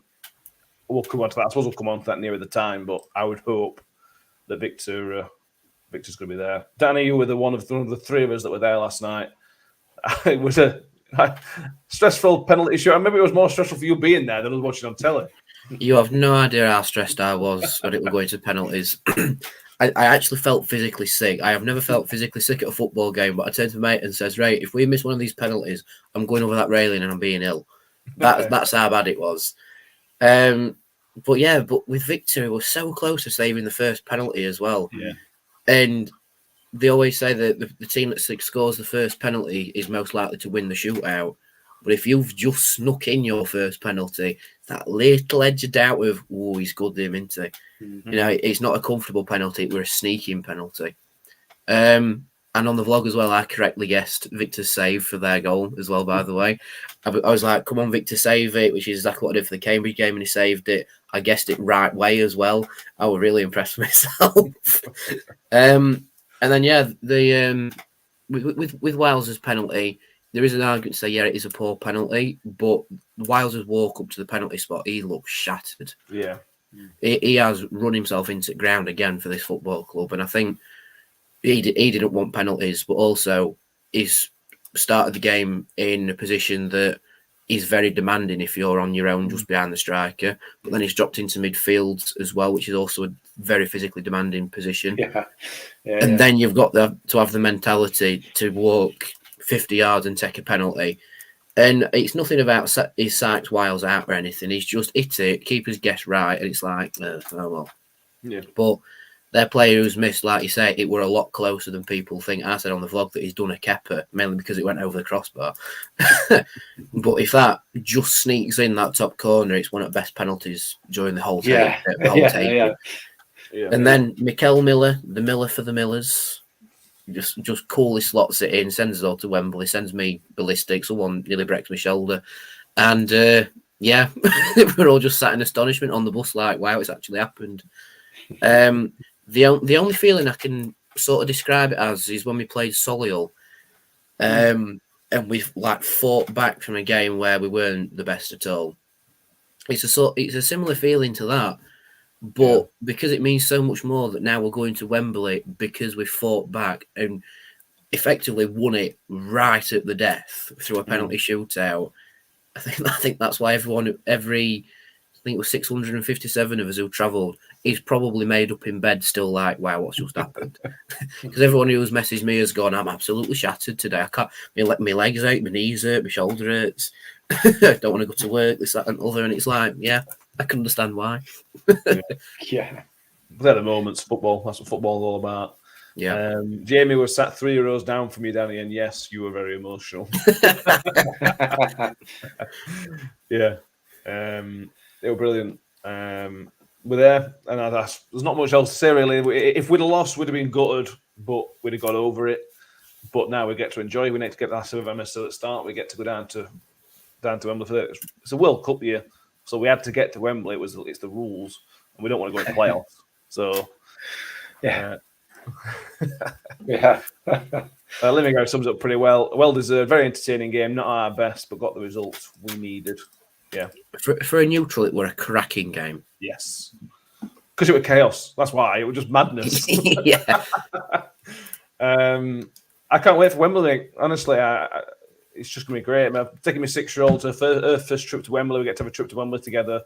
S2: We'll come on to that. I suppose we'll come on to that nearer the time, but I would hope that Victor's going to be there. Danny, you were one of the three of us that were there last night. It was a stressful penalty shoot. Maybe it was more stressful for you being there than us watching on telly.
S3: You have no idea how stressed I was when it was going to penalties. I actually felt physically sick. I have never felt physically sick at a football game, but I turned to my mate and says, right, if we miss one of these penalties, I'm going over that railing and I'm being ill. That's how bad it was. But with Victor, it was so close to saving the first penalty as well.
S2: Yeah.
S3: And they always say that the team that scores the first penalty is most likely to win the shootout. But if you've just snuck in your first penalty, that little edge of doubt of, he's good, him, isn't he? Mm-hmm. It's not a comfortable penalty. We're a sneaking penalty. And on the vlog as well, I correctly guessed Victor's save for their goal as well, by the way. I was like, come on, Victor, save it, which is exactly what I did for the Cambridge game, and he saved it. I guessed it right way as well. I was really impressed with myself. And then, with Wales' penalty, there is an argument to say, it is a poor penalty, but Wales' walk up to the penalty spot, he looks shattered.
S2: Yeah.
S3: He has run himself into the ground again for this football club, and I think he didn't want penalties, but also he's started the game in a position that is very demanding if you're on your own just behind the striker, but then he's dropped into midfield as well, which is also a very physically demanding position. Then you've got to have the mentality to walk 50 yards and take a penalty. And it's nothing about his psyched Wiles out or anything. He's just hit it, keeper's guess right, and it's like, oh well.
S2: Yeah.
S3: But their player who's missed, like you say, it were a lot closer than people think. I said on the vlog that he's done a Kepa, mainly because it went over the crossbar. But if that just sneaks in that top corner, it's one of the best penalties during the whole tape. And then Mikel Miller, the Miller for the Millers, just coolly slots it in, sends it all to Wembley, sends me ballistic. Someone nearly breaks my shoulder. And we're all just sat in astonishment on the bus like, wow, it's actually happened. The only feeling I can sort of describe it as is when we played Solihull, and we've fought back from a game where we weren't the best at all. It's a similar feeling to that, But because it means so much more that now we're going to Wembley because we fought back and effectively won it right at the death through a penalty shootout. I think that's why I think it was 657 of us who travelled, is probably made up in bed still like, wow, what's just happened? Because everyone who's messaged me has gone, I'm absolutely shattered today. I can't, my legs hurt, my knees hurt, my shoulder hurts. I don't want to go to work, this, that and other. And it's like, yeah, I can understand why.
S4: Yeah.
S2: They're the moments, football. That's what football's all about.
S3: Yeah.
S2: Jamie was sat 3 rows down from you, Danny, and yes, you were very emotional. Yeah. They were brilliant. We're there, and there's not much else to say, really. If we'd have lost, we'd have been gutted, but we'd have got over it. But now we get to enjoy. We need to get that of MS at the start. We get to go down to Wembley for that. It's a World Cup year, so we had to get to Wembley. It's the rules, and we don't want to go in playoffs. So,
S4: yeah. Yeah.
S2: Lingard sums up pretty well. Well deserved, very entertaining game. Not our best, but got the results we needed. Yeah.
S3: For a neutral, it were a cracking game.
S2: Yes. Because it was chaos. That's why. It was just madness.
S3: Yeah.
S2: I can't wait for Wembley. Honestly, it's just going to be great. I'm taking my 6-year-old to her first trip to Wembley. We get to have a trip to Wembley together.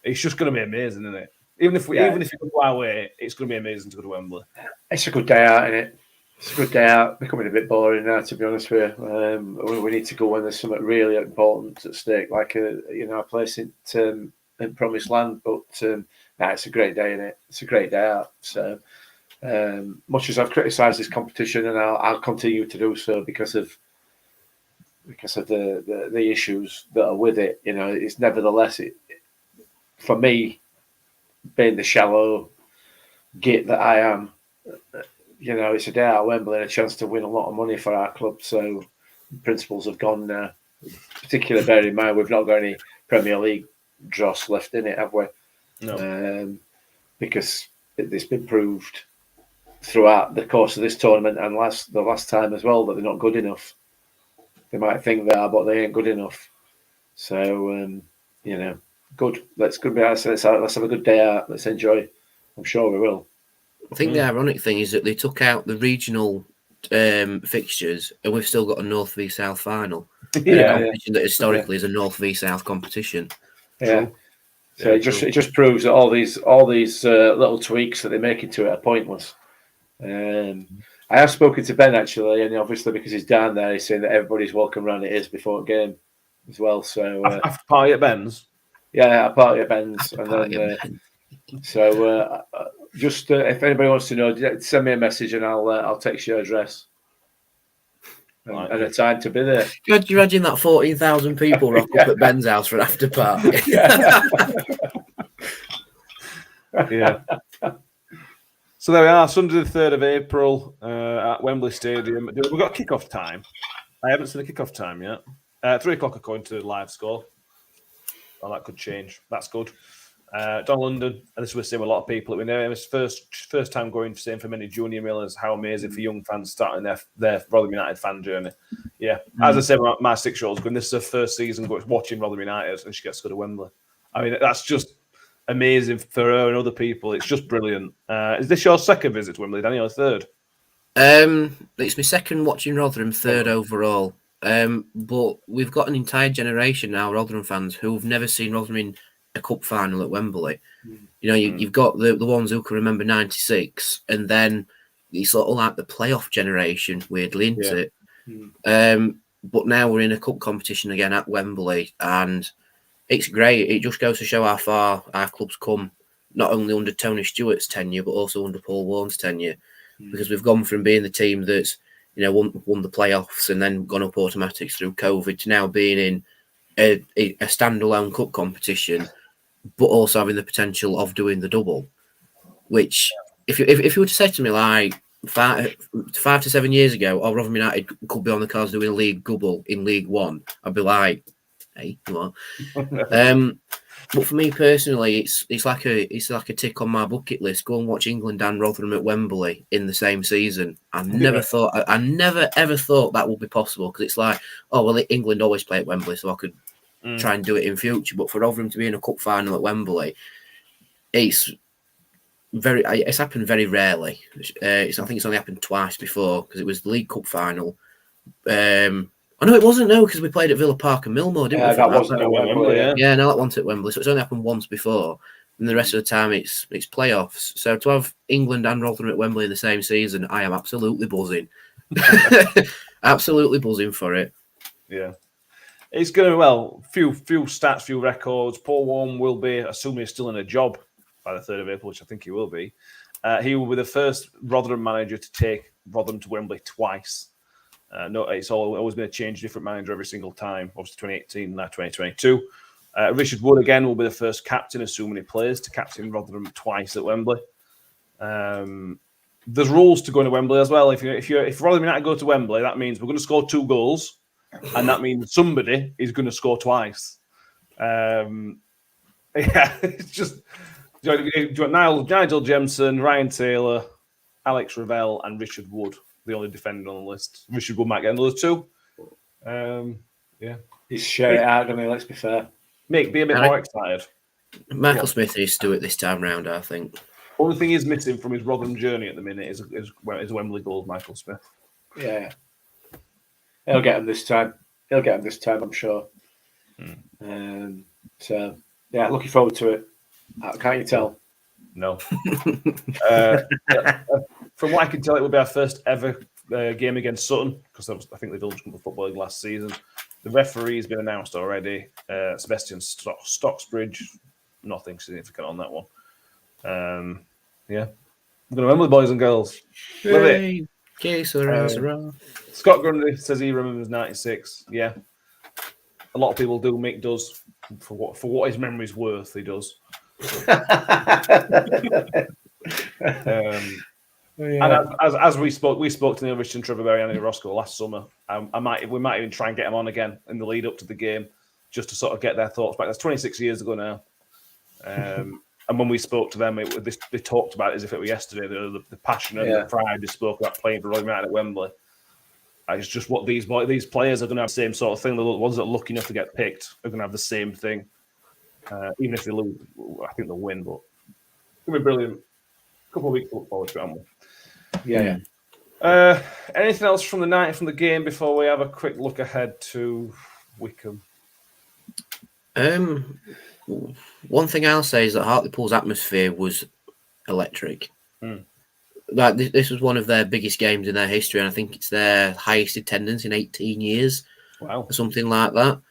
S2: It's just going to be amazing, isn't it? Even if it go our way, it's going to be amazing to go to Wembley.
S4: It's a good day out, isn't it? It's a good day out. Becoming a bit boring now, to be honest with you. We need to go when there's something really important at stake, like a place in Promised Land. But it's a great day, isn't it? It's a great day out. So much as I've criticised this competition, and I'll continue to do so because of the issues that are with it. It's nevertheless for me, being the shallow git that I am. It's a day out at Wembley and a chance to win a lot of money for our club. So principles have gone now. Particularly bearing in mind we've not got any Premier League dross left in it, have we?
S2: No.
S4: Because it's been proved throughout the course of this tournament and the last time as well that they're not good enough. They might think they are, but they ain't good enough. So good. Let's have a good day out. Let's enjoy. I'm sure we will.
S3: I think the ironic thing is that they took out the regional fixtures, and we've still got a North v South final. Competition that historically is a North v South competition.
S4: Yeah. So it just proves that all these little tweaks that they're making to it are pointless. I have spoken to Ben actually, and obviously because he's down there, he's saying that everybody's welcome round it is before a game as well. So
S2: after party at Ben's.
S4: Yeah, a party at Ben's, just if anybody wants to know, send me a message and I'll text your address and a time to be there.
S3: Do you imagine that 14,000 people rock up at Ben's house for an after party?
S2: Yeah. So there we are, Sunday the 3rd of April at Wembley Stadium. We've got kick-off time. I haven't seen the kick-off time yet. 3 o'clock according to the live score. Oh, that could change. That's good. Don London, and this was the same with a lot of people. We know it was first time going, same for many junior millers. How amazing for young fans starting their Rotherham United fan journey. Yeah, as I said, my 6-year-old's going. This is her first season watching Rotherham United, and she gets to go to Wembley. I mean, that's just amazing for her and other people. It's just brilliant. Is this your second visit to Wembley, Danny, or third?
S3: It's my second watching Rotherham, third overall. But we've got an entire generation now, Rotherham fans, who've never seen Rotherham in a cup final at Wembley. You've got the ones who can remember 96, and then it's sort of like the playoff generation, weirdly, isn't it? But now we're in a cup competition again at Wembley, and it's great. It just goes to show how far our club's come, not only under Tony Stewart's tenure, but also under Paul Warne's tenure, because we've gone from being the team that's won the playoffs and then gone up automatics through COVID to now being in a standalone cup competition, but also having the potential of doing the double. Which, if you were to say to me like 5 to 7 years ago, Rotherham United could be on the cards doing a league double in League One, I'd be like, hey, come on. But for me personally, it's like a tick on my bucket list. Go and watch England and Rotherham at Wembley in the same season. I never ever thought that would be possible, because it's like, oh well, England always play at Wembley, so I could try and do it in future. But for Rotherham to be in a cup final at Wembley, it's It's happened very rarely. I think it's only happened twice before because it was the League Cup final. I know it wasn't because we played at Villa Park and Millmoor, didn't we?
S4: That wasn't at Wembley.
S3: Yeah, no, that wasn't at Wembley. So it's only happened once before, and the rest of the time it's playoffs. So to have England and Rotherham at Wembley in the same season, I am absolutely buzzing. Absolutely buzzing for it.
S2: Yeah. It's going well. Few stats, few records. Paul Warne will be, assuming he's still in a job by the 3rd of April, which I think he will be. He will be the first Rotherham manager to take Rotherham to Wembley twice. No, it's always been a change, different manager every single time. Obviously, 2018, now 2022. Richard Wood again will be the first captain, assuming he plays, to captain Rotherham twice at Wembley. There's rules to going to Wembley as well. If Rotherham United go to Wembley, that means we're going to score 2 goals. And that means somebody is going to score twice. It's just do you want Nigel Jemson, Ryan Taylor, Alex Ravel, and Richard Wood, the only defender on the list. Richard Wood might get another 2.
S4: He's shut it out, doesn't he? Let's be fair.
S2: Mick, be a bit more excited.
S3: Michael Smith needs to do it this time round, I think.
S2: Only thing he's missing from his Rotherham journey at the minute is Wembley goals, Michael Smith.
S4: Yeah. He'll get him this time. I'm sure. So, yeah, looking forward to it. Can't you tell?
S2: No. From what I can tell, it will be our first ever game against Sutton, because I think they did the Football League last season. The referee has been announced already. Sebastian Stocksbridge. Nothing significant on that one. We're going to Wembley, boys and girls. Love it. Scott Grundy says he remembers 96. Yeah, a lot of people do. Mick does. For what his memory's worth, he does. And as we spoke to Neil Richardson, Trevor Berry, and Andy Roscoe last summer. We might even try and get them on again in the lead up to the game, just to sort of get their thoughts back. That's 26 years ago now. And when we spoke to them, they talked about it as if it were yesterday. The passion and the pride they spoke about playing for Rotherham United at Wembley. It's just what these players are going to have the same sort of thing. The ones that are lucky enough to get picked are going to have the same thing. Even if they lose, I think they'll win. But it's going to be brilliant. A couple of weeks to look forward to it, haven't we?
S4: Yeah.
S2: Anything else from the night, from the game, before we have a quick look ahead to Wycombe?
S3: One thing I'll say is that Hartlepool's atmosphere was electric. Like this was one of their biggest games in their history, and I think it's their highest attendance in 18 years.
S2: Wow.
S3: Or something like that.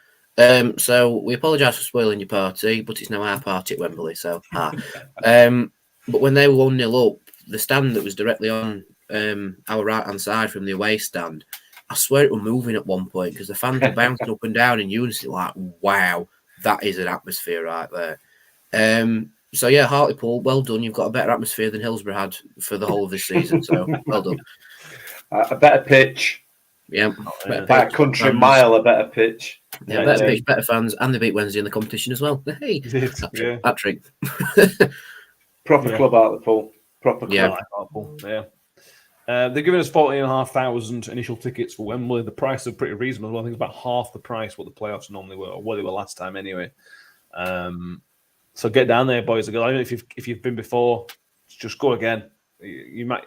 S3: So we apologise for spoiling your party, but it's now our party at Wembley. So, but when they were 1-0 up, the stand that was directly on our right-hand side from the away stand, I swear it was moving at one point because the fans were bouncing up and down in unison. Like, wow, that is an atmosphere right there. So yeah, Hartlepool, well done. You've got a better atmosphere than Hillsborough had for the whole of this season. So well done.
S4: A better pitch.
S3: Yeah,
S4: By a country mile, a better pitch.
S3: Yeah, better pitch, better fans, and they beat Wednesday in the competition as well. Hey, hat trick.
S4: Proper club Hartlepool. Proper club
S2: Hartlepool. Yeah. They're giving us 14,500 initial tickets for Wembley. The price is pretty reasonable. I think it's about half the price what the playoffs normally were, or what they were last time anyway. So get down there, boys and girls. I don't know if you've been before, just go again. You might.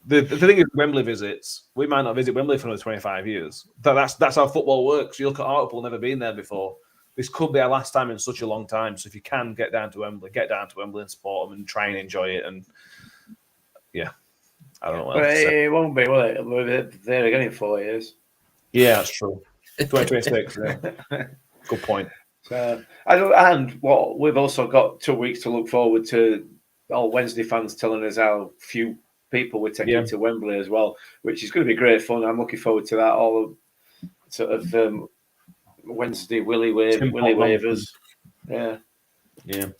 S2: The thing is, Wembley visits. We might not visit Wembley for another 25 years. That's how football works. You look at Hartlepool, never been there before. This could be our last time in such a long time. So if you can get down to Wembley and support them and try and enjoy it. And yeah, I don't know what else to say.
S4: It won't be, will it? We'll be there again in 4 years.
S2: Yeah, that's true. 2026. Yeah. Good point.
S4: And what we've also got 2 weeks to look forward to. All Wednesday fans telling us how few people we're taking to Wembley as well, which is going to be great fun. I'm looking forward to that. All of sort of Wednesday willy wavers. Yeah.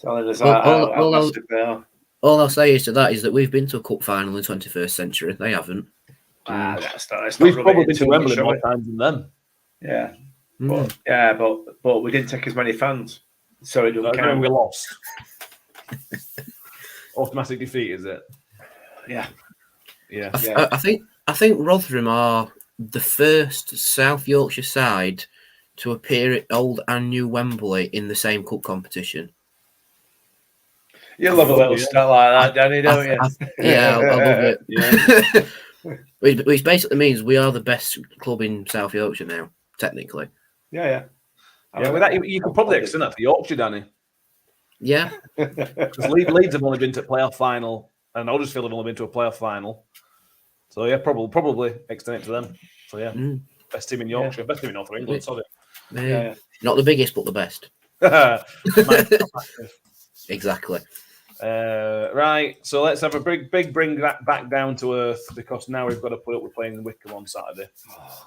S4: Telling us how massive they are.
S3: All I'll say is to that is that we've been to a cup final in the 21st century. They haven't.
S2: We've probably been to Wembley more times than them.
S4: Yeah. But we didn't take as many fans, so it doesn't count.
S2: We lost. Automatic defeat, is it?
S4: Yeah.
S3: I think Rotherham are the first South Yorkshire side to appear at Old and New Wembley in the same cup competition.
S4: You love a little stat like that, Danny, don't you?
S3: Yeah, I love it.
S2: Yeah.
S3: Which basically means we are the best club in South Yorkshire now, technically.
S4: Yeah.
S2: Yeah, with that, you could probably extend that to Yorkshire, Danny.
S3: Yeah.
S2: Because Leeds have only been to a playoff final, and Huddersfield have only been to a playoff final. So yeah, probably extend it to them. So yeah, best team in Yorkshire, best team in North England. Sorry.
S4: Yeah.
S3: Not the biggest, but the best. Exactly.
S2: Right, so let's have a big bring that back down to earth, because now we've got to put up with playing Wycombe on Saturday.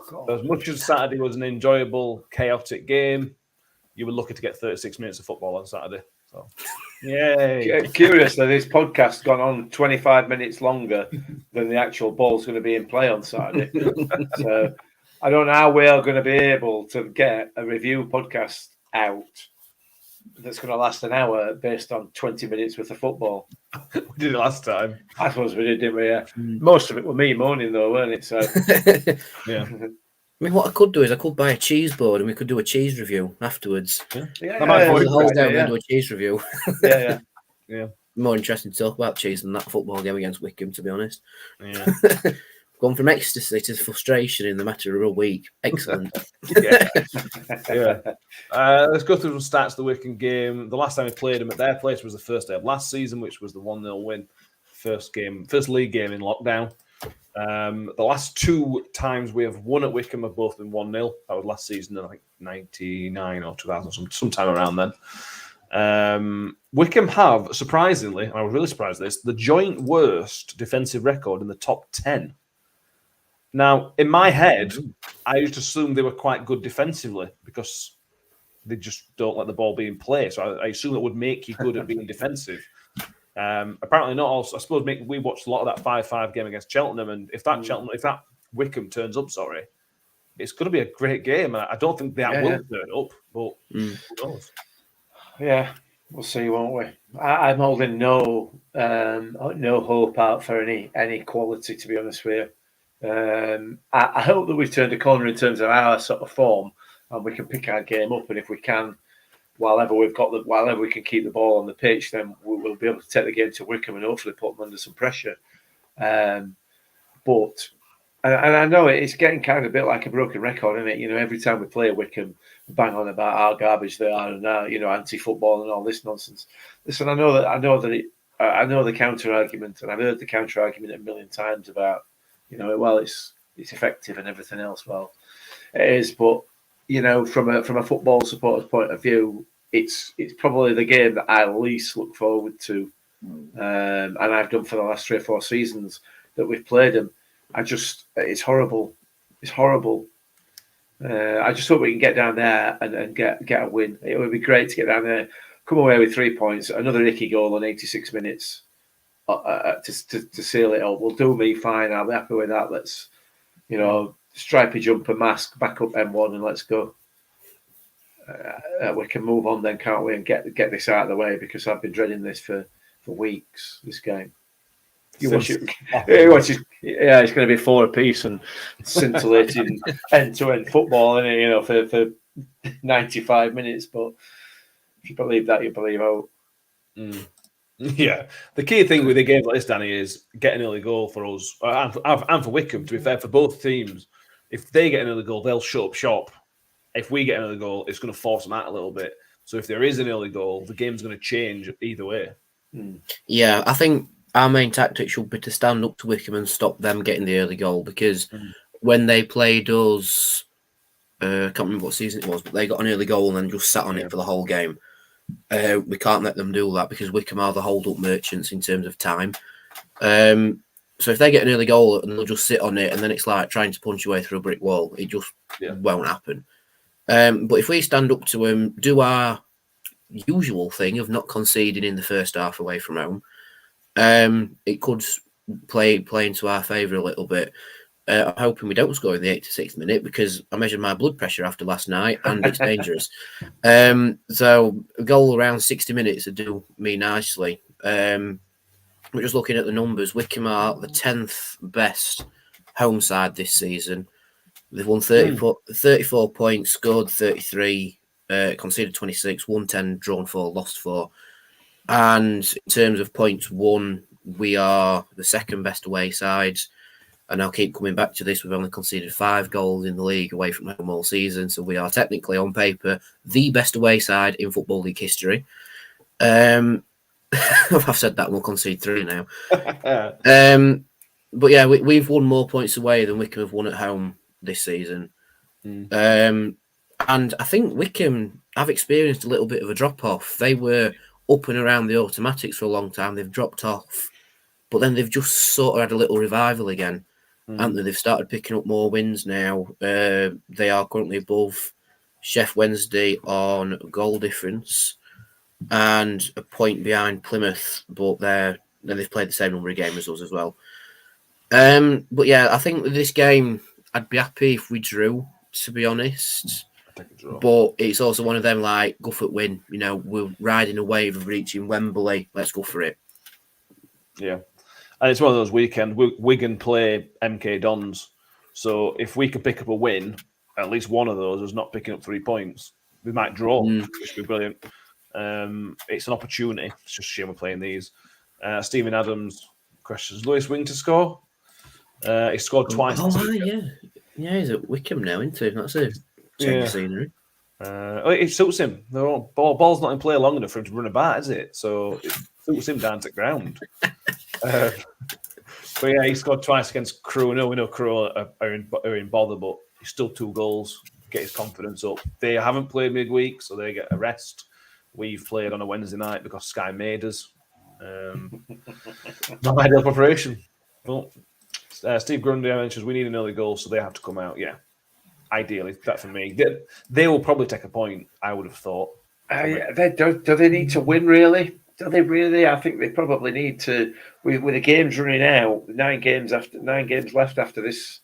S2: So as much as Saturday was an enjoyable, chaotic game, you were lucky to get 36 minutes of football on Saturday. So, yay!
S4: Curiously, this podcast's gone on 25 minutes longer than the actual ball's going to be in play on Saturday. So I don't know how we're going to be able to get a review podcast out that's going to last an hour based on 20 minutes worth of football.
S2: We did it last time.
S4: I suppose we did, didn't we? Yeah. Most of it were me moaning, though, weren't it? So
S2: Yeah.
S3: I mean, what I could do is I could buy a cheese board and we could do a cheese review afterwards.
S4: Yeah,
S3: The whole day we'll do a cheese review.
S4: Yeah.
S3: More interesting to talk about cheese than that football game against Wycombe, to be honest.
S2: Yeah.
S3: Gone from ecstasy to frustration in the matter of a week. Excellent.
S2: Yeah. Let's go through some stats of the Wycombe game. The last time we played them at their place was the first day of last season, which was the 1-0 win. First league game in lockdown. The last two times we have won at Wycombe have both been 1-0. That was last season, I think 99 or 2000, sometime around then. Wycombe have, surprisingly, and I was really surprised at this, the joint worst defensive record in the top 10. Now, in my head, I used to assume they were quite good defensively because they just don't let the ball be in play. So I assume that would make you good at being defensive. Apparently not. Also, I suppose we watched a lot of that 5-5 game against Cheltenham, and if that Wycombe turns up, it's going to be a great game. I don't think that will turn up, but who knows? Yeah,
S4: we'll see, won't we? I'm holding no hope out for any quality, to be honest with you. I hope that we've turned a corner in terms of our sort of form, and we can pick our game up. And if we can, while we can keep the ball on the pitch, then we'll be able to take the game to Wycombe and hopefully put them under some pressure. But I know it's getting kind of a bit like a broken record, isn't it? You know, every time we play Wycombe, we bang on about how garbage they are and anti-football and all this nonsense. Listen, I know the counter argument, and I've heard the counter argument a million times about, it's effective and everything else. Well, it is, but from a football supporter's point of view, it's probably the game that I least look forward to, and I've done for the last 3 or 4 seasons that we've played them. It's horrible. It's horrible. I just hope we can get down there and get a win. It would be great to get down there, come away with 3 points, another icky goal on 86 minutes to seal it up. Will do me fine. I'll be happy with that. Let's, stripy jumper, mask, back up M1 and let's go. We can move on then, can't we, and get this out of the way, because I've been dreading this for weeks, this game. You watch it. It's going to be 4 apiece and scintillating end-to-end football, for 95 minutes. But if you believe that, you believe out.
S2: Yeah, the key thing with a game like this, Danny, is get an early goal for us and for Wycombe. To be fair, for both teams, if they get an early goal, they'll shut up shop. If we get an early goal, it's going to force them out a little bit. So if there is an early goal, the game's going to change either way.
S3: Yeah, I think our main tactic should be to stand up to Wycombe and stop them getting the early goal, because when they played us, I can't remember what season it was, but they got an early goal and then just sat on it for the whole game. We can't let them do that, because Wycombe are the hold-up merchants in terms of time. So if they get an early goal and they'll just sit on it, and then it's like trying to punch your way through a brick wall, it just won't happen. But if we stand up to them, do our usual thing of not conceding in the first half away from home, it could play into our favour a little bit. I'm hoping we don't score in the 86th minute, because I measured my blood pressure after last night and it's dangerous. So a goal around 60 minutes would do me nicely. We're just looking at the numbers. Wycombe are the 10th best home side this season. They've won 34 points, scored 33, conceded 26, won 10, drawn 4, lost 4. And in terms of points won, we are the second best away side. And I'll keep coming back to this. We've only conceded 5 goals in the league away from home all season. So we are technically, on paper, the best away side in Football League history. I've said that, we'll concede 3 now. But yeah, we've won more points away than Wycombe have won at home this season. And I think Wycombe have experienced a little bit of a drop-off. They were up and around the automatics for a long time. They've dropped off. But then they've just sort of had a little revival again. And they've started picking up more wins now. They are currently above Sheff Wednesday on goal difference and a point behind Plymouth, but they've played the same number of games as us as well. But yeah, I think with this game, I'd be happy if we drew, to be honest. But it's also one of them like, go for it, win. You know, we're riding a wave of reaching Wembley. Let's go for it.
S2: Yeah. And it's one of those weekends. Wigan play MK Dons. So if we can pick up a win, at least one of those is not picking up 3 points. We might draw, which would be brilliant. It's an opportunity. It's just a shame we're playing these. Stephen Adams questions Lewis Wing to score. He scored twice.
S3: Yeah, he's at Wycombe now, isn't he? That's a change of scenery.
S2: It suits him. The ball's not in play long enough for him to run about, is it? So it suits him down to the ground. But yeah, he scored twice against Crewe. We know Crewe are in bother, but he's still 2 goals. Get his confidence up. They haven't played midweek, so they get a rest. We've played on a Wednesday night because Sky made us. Not ideal preparation. Well, Steve Grundy mentions we need an early goal, so they have to come out. Yeah, ideally, that for me. They will probably take a point, I would have thought.
S4: Do they need to win, really? Do they really? I think they probably need to. With the games running out, 9 games left after this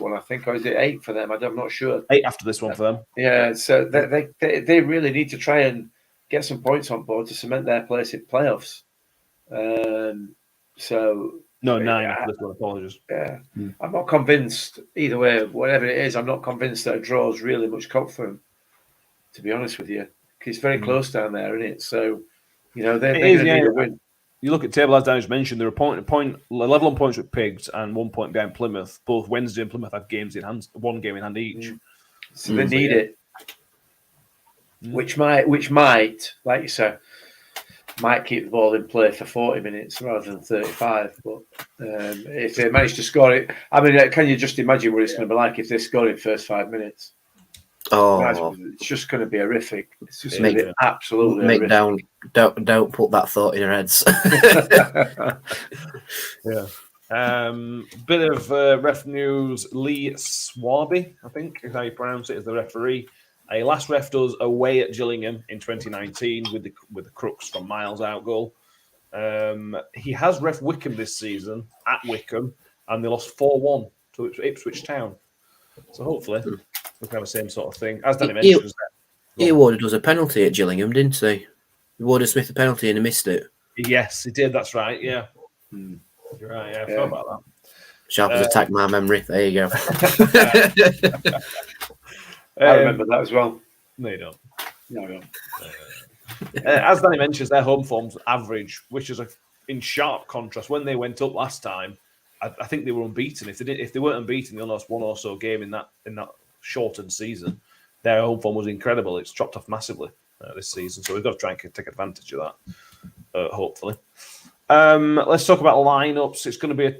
S4: one, I think, or is it 8 for them? I'm not sure.
S2: 8 after this one for them.
S4: Yeah, so they really need to try and get some points on board to cement their place in playoffs.
S2: No, 9 after this one. Apologies.
S4: Yeah, I'm not convinced either way. Whatever it is, I'm not convinced that a draw is really much comfort for them. To be honest with you, it's very close down there, isn't it? So. You know, they're going to need a win.
S2: You look at table as Daniel mentioned, they're level on points with Pigs and 1 point behind Plymouth. Both Wednesday and Plymouth have games in hand, 1 game in hand each.
S4: So they need it. Which might, like you said, might keep the ball in play for 40 minutes rather than 35. But if they manage to score it, I mean, can you just imagine what it's going to be like if they score in the first 5 minutes?
S3: Oh,
S4: it's just going to be horrific. It's just going to be absolutely
S3: horrific. Don't put that thought in your heads.
S2: Bit of ref news. Lee Swaby, I think is how you pronounce it, is the referee. He last refed us away at Gillingham in 2019 with the crooks from miles out goal. He has ref Wycombe this season at Wycombe, and they lost 4-1 to Ipswich Town. So hopefully we can have the same sort of thing. As Danny mentions,
S3: he awarded us a penalty at Gillingham, didn't he? He awarded Smith a penalty and he missed it.
S2: Yes, he did. That's right. Yeah, you're right. Yeah, I forgot about that.
S3: Sharp has attacked my memory. There you go.
S4: I remember that as well.
S2: No, you don't.
S4: No, I don't.
S2: As Danny mentions, their home form's average, which is in sharp contrast. When they went up last time, I think they were unbeaten. If they weren't unbeaten, they only lost 1 or so game in that shortened season. Their home form was incredible. It's dropped off massively this season, so we've got to try and take advantage of that. Hopefully, let's talk about lineups. It's going to be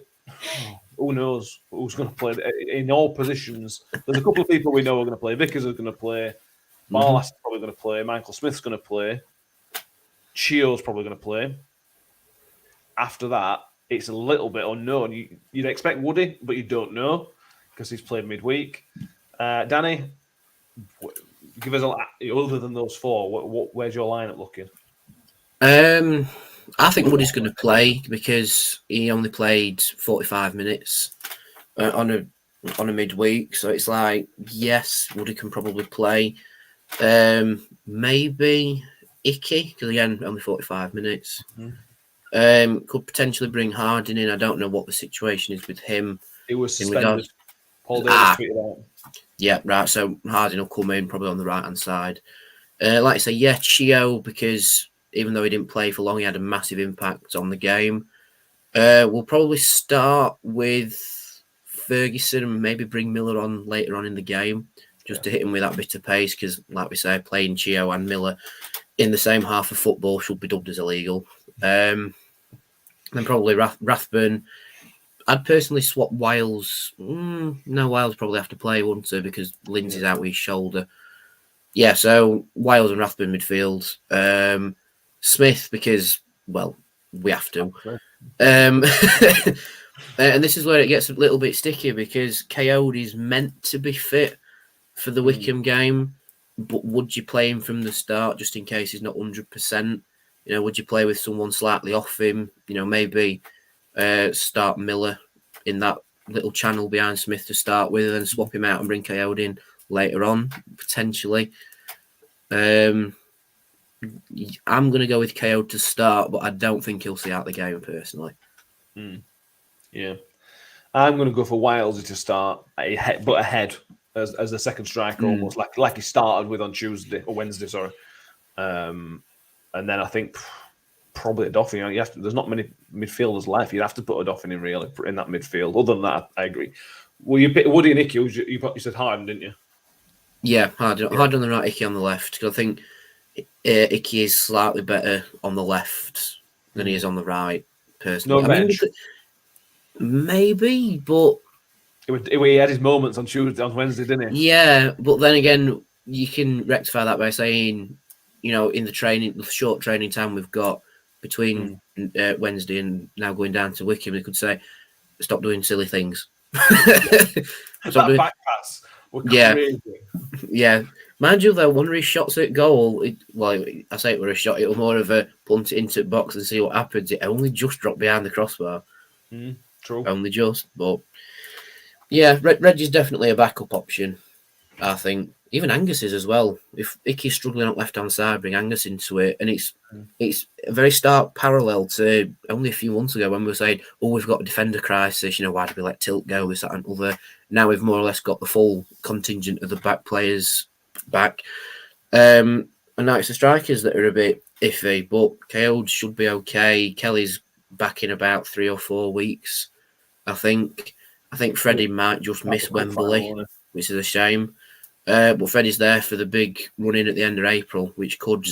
S2: who knows who's going to play in all positions. There's a couple of people we know are going to play. Vickers is going to play. Marlas is probably going to play. Michael Smith's going to play. Chio's probably going to play. After that, it's a little bit unknown. You'd expect Woody, but you don't know because he's played midweek. Danny, give us other than those 4. Where's your lineup looking?
S3: I think Woody's going to play because he only played 45 minutes on a midweek, so it's like yes, Woody can probably play. Maybe Icky because again only 45 minutes. Could potentially bring Harding in. I don't know what the situation is with him.
S2: It was suspended. Paul Davis tweeted out.
S3: Yeah, right. So Harding will come in probably on the right hand side. Like I say, yeah, Chio because even though he didn't play for long, he had a massive impact on the game. We'll probably start with Ferguson and maybe bring Miller on later on in the game, just to hit him with that bit of pace, because, like we say, playing Chio and Miller in the same half of football should be dubbed as illegal. Then probably Rathburn. I'd personally swap Wiles. No, Wiles probably have to play, wouldn't he? Because Lindsay's out with his shoulder. Yeah, so Wiles and Rathburn midfield. Smith, because, well, we have to. And this is where it gets a little bit sticky, because Coyote's meant to be fit for the Wycombe game, but would you play him from the start just in case he's not 100%? You know, would you play with someone slightly off him? You know, maybe start Miller in that little channel behind Smith to start with, and then swap him out and bring Coyote in later on, potentially. I'm going to go with Coyote to start, but I don't think he'll see out the game personally.
S2: Yeah. I'm going to go for Wiles to start, but ahead as a second striker, almost like he started with on Tuesday or Wednesday, sorry. And then I think probably a Doffin. You know, there's not many midfielders left. You'd have to put a Doffin in really in that midfield. Other than that, I agree. Well, you picked Woody and Icky. You said Harden, didn't you?
S3: Yeah, hard on the right, Icky on the left. Because I think Icky is slightly better on the left than he is on the right, personally.
S2: No bench.
S3: Maybe, but
S2: he had his moments on Tuesday, on Wednesday, didn't he?
S3: Yeah, but then again, you can rectify that by saying, you know, in the short training time we've got between Wednesday and now going down to Wycombe, they could say, stop doing silly things.
S2: That back pass.
S3: Yeah. Mind you, though, one of his shots at goal, I say it were a shot, it was more of a punt it into the box and see what happens. It only just dropped behind the crossbar.
S2: True.
S3: Only just, but yeah, Reggie's definitely a backup option, I think. Even Angus is as well. If Icky's struggling on left-hand side, bring Angus into it. And it's a very stark parallel to only a few months ago when we were saying, we've got a defender crisis, you know, why did we let Tilt go, this, that and other. Now we've more or less got the full contingent of the back players back. And now it's the strikers that are a bit iffy, but Coyote should be okay. Kelly's back in about 3 or 4 weeks, I think. I think Freddie might just miss Wembley, which is a shame. But Freddie's there for the big run-in at the end of April, which could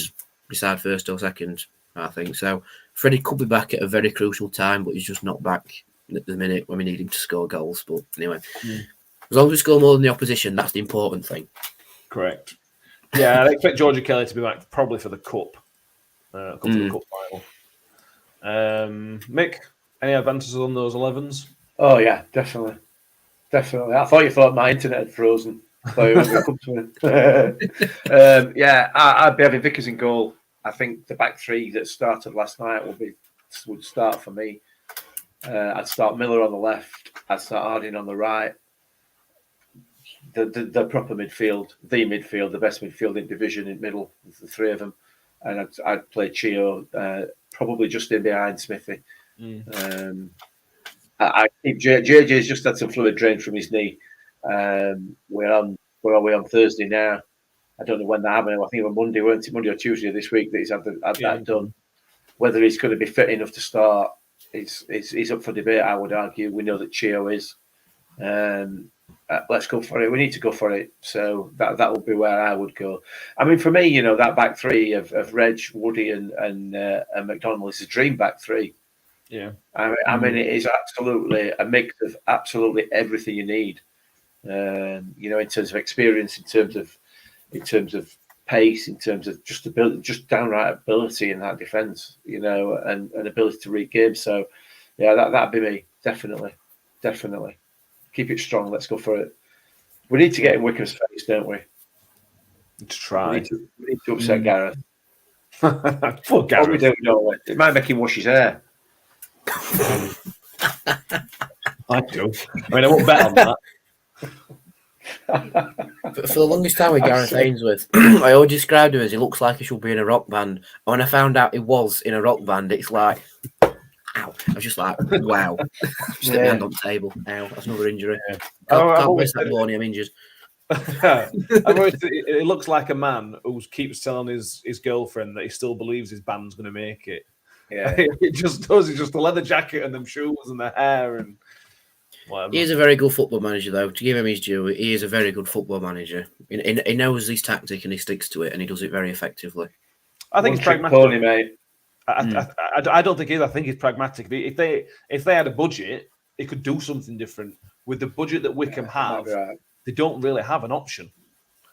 S3: decide first or second, I think. So Freddie could be back at a very crucial time, but he's just not back at the minute when we need him to score goals. But anyway, as long as we score more than the opposition, that's the important thing.
S2: Correct. Yeah, I expect Georgia Kelly to be back probably for the Cup. For the Cup final. Mick, any advantages on those 11s?
S4: Oh, yeah, definitely. I thought you thought my internet had frozen. I'd be having Vickers in goal. I think the back three that started last night would start for me. I'd start Miller on the left. I'd start Harding on the right. The proper midfield, the best midfield in division in middle, the three of them, and I'd play Chio probably just in behind Smithy. I think JJ's just had some fluid drained from his knee. We're on Thursday now. I don't know when that happened. I think it was Monday or Tuesday this week that he's had that done. Whether he's going to be fit enough to start, it's up for debate. I would argue. We know that Chio is. Let's go for it. We need to go for it. So that would be where I would go. I mean, for me, you know, that back three of Reg, Woody, and McDonald is a dream back three.
S2: Yeah.
S4: I mean, it is absolutely a mix of absolutely everything you need. You know, in terms of experience, in terms of pace, in terms of just ability, just downright ability in that defence, you know, and ability to read games. So, yeah, that'd be me, definitely. Keep it strong. Let's go for it. We need to get in Wycomb's face, don't we?
S2: To try.
S4: We need to upset Gareth.
S2: Poor Gareth.
S4: What we do, don't we? It might make him wash his hair.
S2: I do. I mean, I won't bet on that.
S3: For the longest time with Gareth Ainsworth, I always described him as he looks like he should be in a rock band. And when I found out he was in a rock band, it's like, ow. I was just like, wow. Just get my hand on the table. Ow, that's another injury. Can't miss that morning, I'm injured.
S2: It looks like a man who keeps telling his girlfriend that he still believes his band's going to make it.
S4: Yeah.
S2: It just does. It's just the leather jacket and them shoes and the hair and whatever.
S3: He is a very good football manager, though. To give him his due, he is a very good football manager. He knows his tactic and he sticks to it, and he does it very effectively.
S2: I think he's pragmatic.
S4: Pony, mate.
S2: I don't think either. I think he's pragmatic. If they had a budget, it could do something different. With the budget that Wycombe have, they don't really have an option.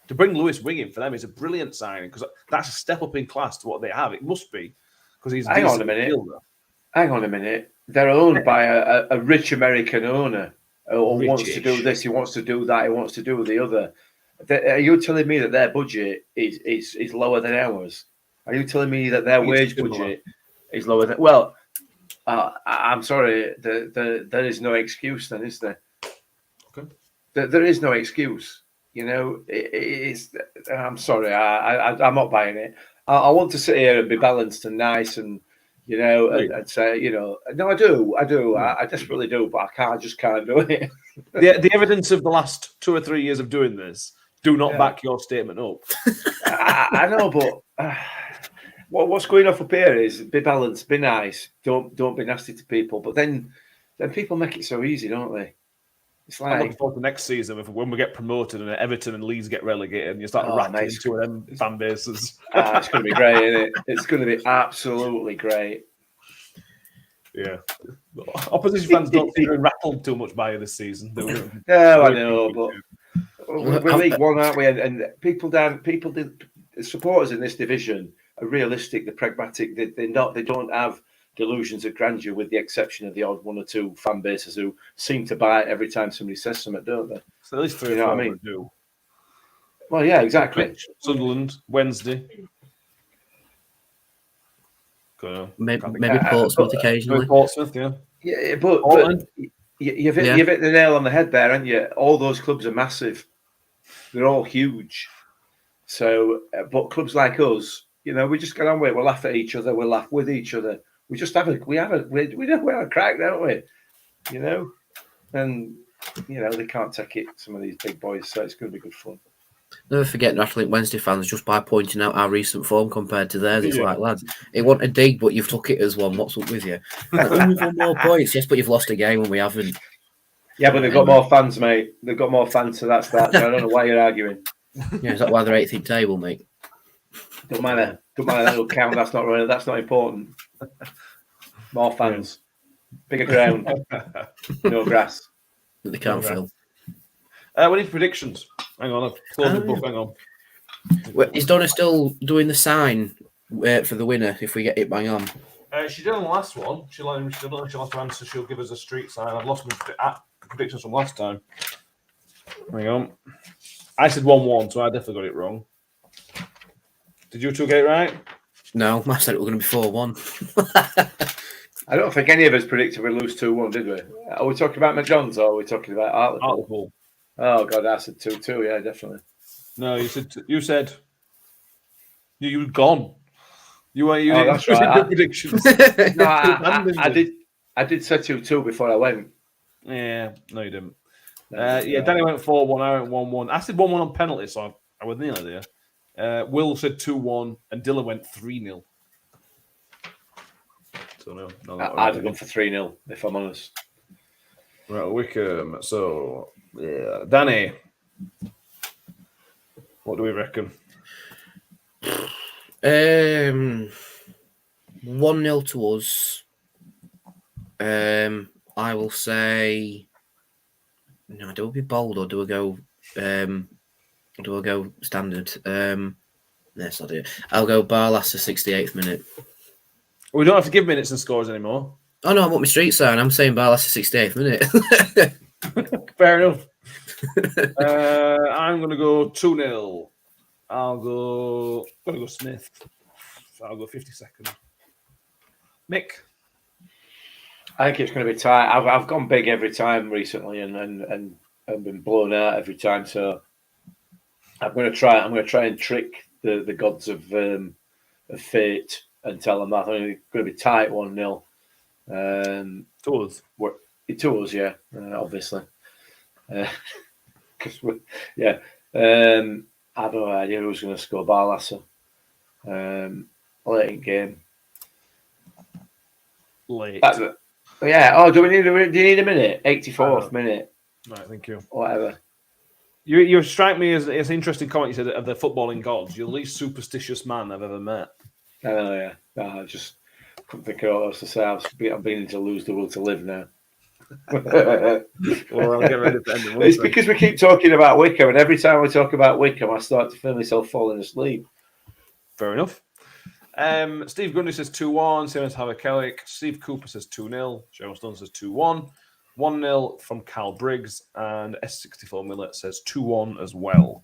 S2: To bring Lewis Wing in for them is a brilliant signing because that's a step up in class to what they have. It must be because he's.
S4: Hang on a minute. They're owned by a rich American owner who wants to do this, he wants to do that, he wants to do the other. Are you telling me that their budget is lower than ours? Are you telling me that their wage budget is lower than? Well, I'm sorry. There is no excuse then, is there?
S2: Okay.
S4: There is no excuse. You know, I'm sorry. I'm not buying it. I want to sit here and be balanced and nice and, you know, and say, you know, no, I do. I desperately do, but I just can't do it.
S2: The evidence of the last 2 or 3 years of doing this do not back your statement up.
S4: I know, but what's going off up here is be balanced, be nice, don't be nasty to people. But then people make it so easy, don't they? It's
S2: I'm
S4: like
S2: looking forward to next season when we get promoted and Everton and Leeds get relegated and you start racking two of them fan bases.
S4: It's going to be great, isn't it? It's going to be absolutely great.
S2: Yeah. Opposition fans don't seem rattled too much by you this season.
S4: No, I know, but we're League One, aren't we? And supporters in this division are realistic, they're pragmatic, they don't have delusions of grandeur, with the exception of the odd one or two fan bases who seem to buy it every time somebody says something, don't they?
S2: So at least 3 or 4 do.
S4: Well, yeah, exactly.
S2: Sunderland, Wednesday.
S3: Maybe Portsmouth occasionally.
S2: Portsmouth, yeah.
S4: Yeah, but you've hit the nail on the head there, haven't you? All those clubs are massive. They're all huge. So, but clubs like us, you know, we just get on with it. We laugh at each other. We laugh with each other. We just have a crack, don't we? You know, and you know they can't take it. Some of these big boys, so it's going to be good fun.
S3: Never forget National Wednesday fans just by pointing out our recent form compared to theirs. It's like, lads, it wasn't a dig, but you've took it as one. What's up with you? Like, we've won more points, yes, but you've lost a game when we haven't.
S4: Yeah, but they've got more fans, mate. They've got more fans, so that's that. I don't know why you're arguing.
S3: Yeah, is that why they're 8th in table, mate?
S4: Don't matter. That'll count. That's not important. More fans, bigger ground, no grass
S3: that they can't fill.
S2: We need predictions. Hang on, I've closed the book. Hang on.
S3: Well, is Donna still doing the sign for the winner if we get it bang on?
S2: She did on the last one. She'll have to answer. She'll give us a street sign. I've lost my predictions from last time. Hang on. I said 1-1, so I definitely got it wrong. Did you two get it right?
S3: No, I said it was going to be 4-1.
S4: I don't think any of us predicted we'd lose 2-1, did we? Are we talking about McDonald's or are we talking about Hartlepool? Oh God, I said 2-2. Yeah, definitely.
S2: No, you said you were gone. You were.
S4: Oh, that's right.
S2: Predictions.
S4: No, I did say 2-2 before I went.
S2: Yeah, no, you didn't. Danny went 4-1. I went 1-1. I said 1-1 on penalty, so I was nearly there. Will said 2-1, and Dylan went 3-0. So no,
S4: I'd have gone for 3-0 if I'm honest.
S2: Right, Wycombe. So yeah, Danny, what do we reckon?
S3: 1-0 to us. I will say. No, do we be bold or do we go? Do I go standard? Yes, I'll do it. I'll go Barlas to 68th minute.
S2: We don't have to give minutes and scores anymore.
S3: Oh no, I want my street sign. I'm saying Barlas to 68th minute.
S2: Fair enough. I'm going to go 2-0. I'm going to go Smith. I'll go 52nd. Mick?
S4: I think it's going to be tight. I've gone big every time recently and been blown out every time. So I'm going to try and trick the gods of fate and tell them that it's going to be tight 1-0.
S2: To us.
S4: To us, yeah, obviously. Because I have no idea who's going to score Barlasser. Late in game.
S2: Late.
S4: Yeah. Oh, do you need a minute? 84th minute.
S2: Right, thank you.
S4: Whatever.
S2: You strike me as an interesting comment. You said of the footballing gods. You're the least superstitious man I've ever met.
S4: I know, yeah. No, I just couldn't think of what else to say. I'm beginning to lose the will to live now.
S2: Well, I'll get ready to end the month.
S4: It's because we keep talking about Wycombe, and every time we talk about Wycombe, I start to feel myself falling asleep.
S2: Fair enough. Steve Grundy says 2-1. Same as Harvey Kellick. Steve Cooper says 2-0. Cheryl Stone says 2-1. 1-0 from Cal Briggs. And S64 Millet says 2-1 as well.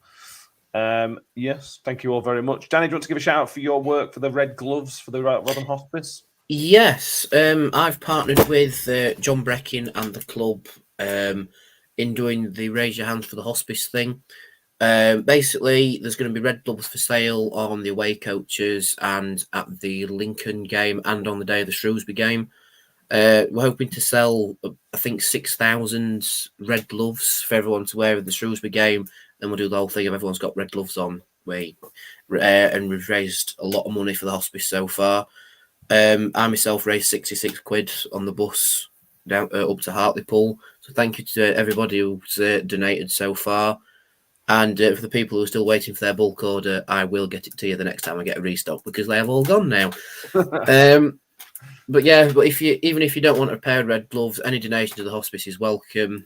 S2: Yes, thank you all very much. Danny, do you want to give a shout out for your work for the Red Gloves for the Rotherham Hospice?
S3: Yes, I've partnered with John Breckin and the club in doing the Raise Your Hands for the Hospice thing. Basically, there's going to be red gloves for sale on the away coaches and at the Lincoln game and on the day of the Shrewsbury game. We're hoping to sell, I think, 6,000 red gloves for everyone to wear at the Shrewsbury game. Then we'll do the whole thing of everyone's got red gloves on. And we've raised a lot of money for the hospice so far. I myself raised 66 quid on the bus down up to Hartlepool. So thank you to everybody who's donated so far. And for the people who are still waiting for their bulk order, I will get it to you the next time I get a restock because they have all gone now. But even if you don't want a pair of red gloves, any donation to the hospice is welcome.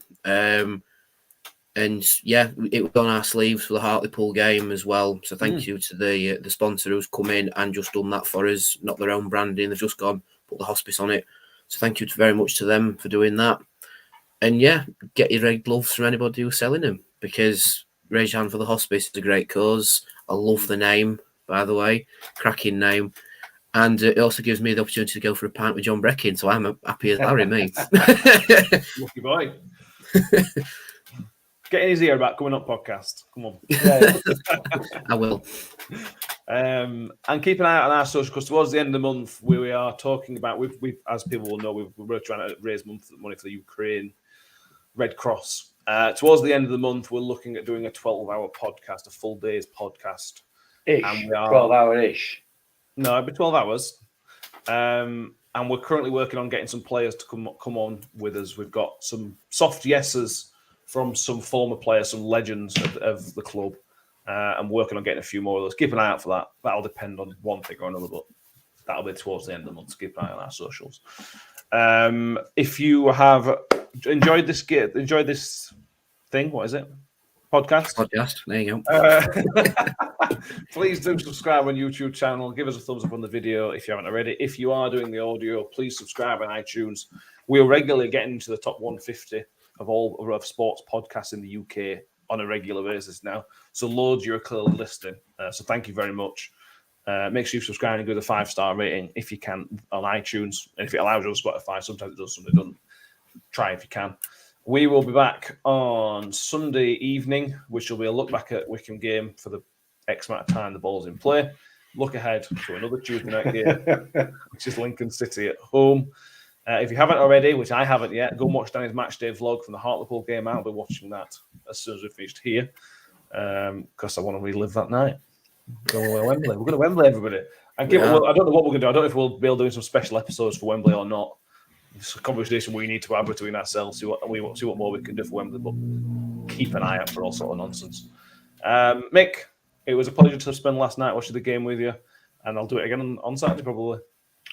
S3: And yeah, it was on our sleeves for the Hartlepool game as well. So thank you to the sponsor who's come in and just done that for us. Not their own branding, they've just gone put the hospice on it. So thank you very much to them for doing that. And yeah, get your red gloves from anybody who's selling them because Raise Your Hand for the Hospice is a great cause. I love the name, by the way, cracking name. And it also gives me the opportunity to go for a pint with John Breckin, so I'm happy as Larry, mate.
S2: Lucky boy. Get in his ear about coming up podcast. Come on.
S3: I will.
S2: And keep an eye out on our social, because towards the end of the month, we are talking about, we've as people will know, we're trying to raise money for the Ukraine Red Cross. Towards the end of the month, we're looking at doing a 12-hour podcast, a full day's podcast.
S4: Ish.
S2: And we are
S4: 12-hour-ish.
S2: No, it'll be 12 hours. And we're currently working on getting some players to come on with us. We've got some soft yeses from some former players, some legends of the club. I'm working on getting a few more of those. Keep an eye out for that. That'll depend on one thing or another, but that'll be towards the end of the month. So keep an eye on our socials. If you have enjoyed this thing, what is it? Podcast.
S3: There you go.
S2: Please do subscribe on YouTube channel. Give us a thumbs up on the video if you haven't already. If you are doing the audio, please subscribe on iTunes. We are regularly getting into the top 150 of all of sports podcasts in the UK on a regular basis now. So loads you're clearly listing. So thank you very much. Make sure you subscribe and give a 5-star rating if you can on iTunes. And if it allows you on Spotify, sometimes it does, sometimes it doesn't. Try if you can. We will be back on Sunday evening, which will be a look back at Wycombe game for the X amount of time the ball's in play. Look ahead to another Tuesday night game, which is Lincoln City at home. If you haven't already, which I haven't yet, go and watch Danny's matchday vlog from the Hartlepool game. I'll be watching that as soon as we've finished here because I want to relive that night. Going to Wembley. We're going to Wembley, everybody. I don't know what we're going to do. I don't know if we'll be able to do some special episodes for Wembley or not. It's a conversation we need to have between ourselves, see what more we can do for Wembley, but keep an eye out for all sort of nonsense. Mick, it was a pleasure to spend last night watching the game with you, and I'll do it again on Saturday probably.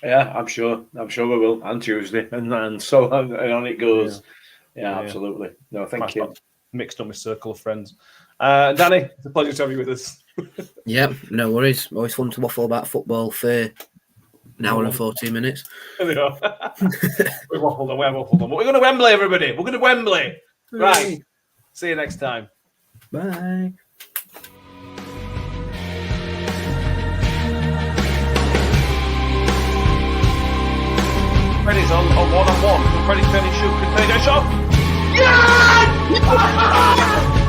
S2: Yeah,
S4: I'm sure we will, and Tuesday, and so on it goes. Yeah, absolutely. No, thank you.
S2: Mixed up my circle of friends. Danny, it's a pleasure to have you with us.
S3: Yeah, no worries. Always fun to waffle about football for an hour and 14 minutes.
S2: There we are. We waffled on. But we're going to Wembley, everybody. We're going to Wembley. Right. See you next time.
S3: Bye.
S2: Freddie's on one-on-one. Freddie shoot. Can take a shot. Yeah!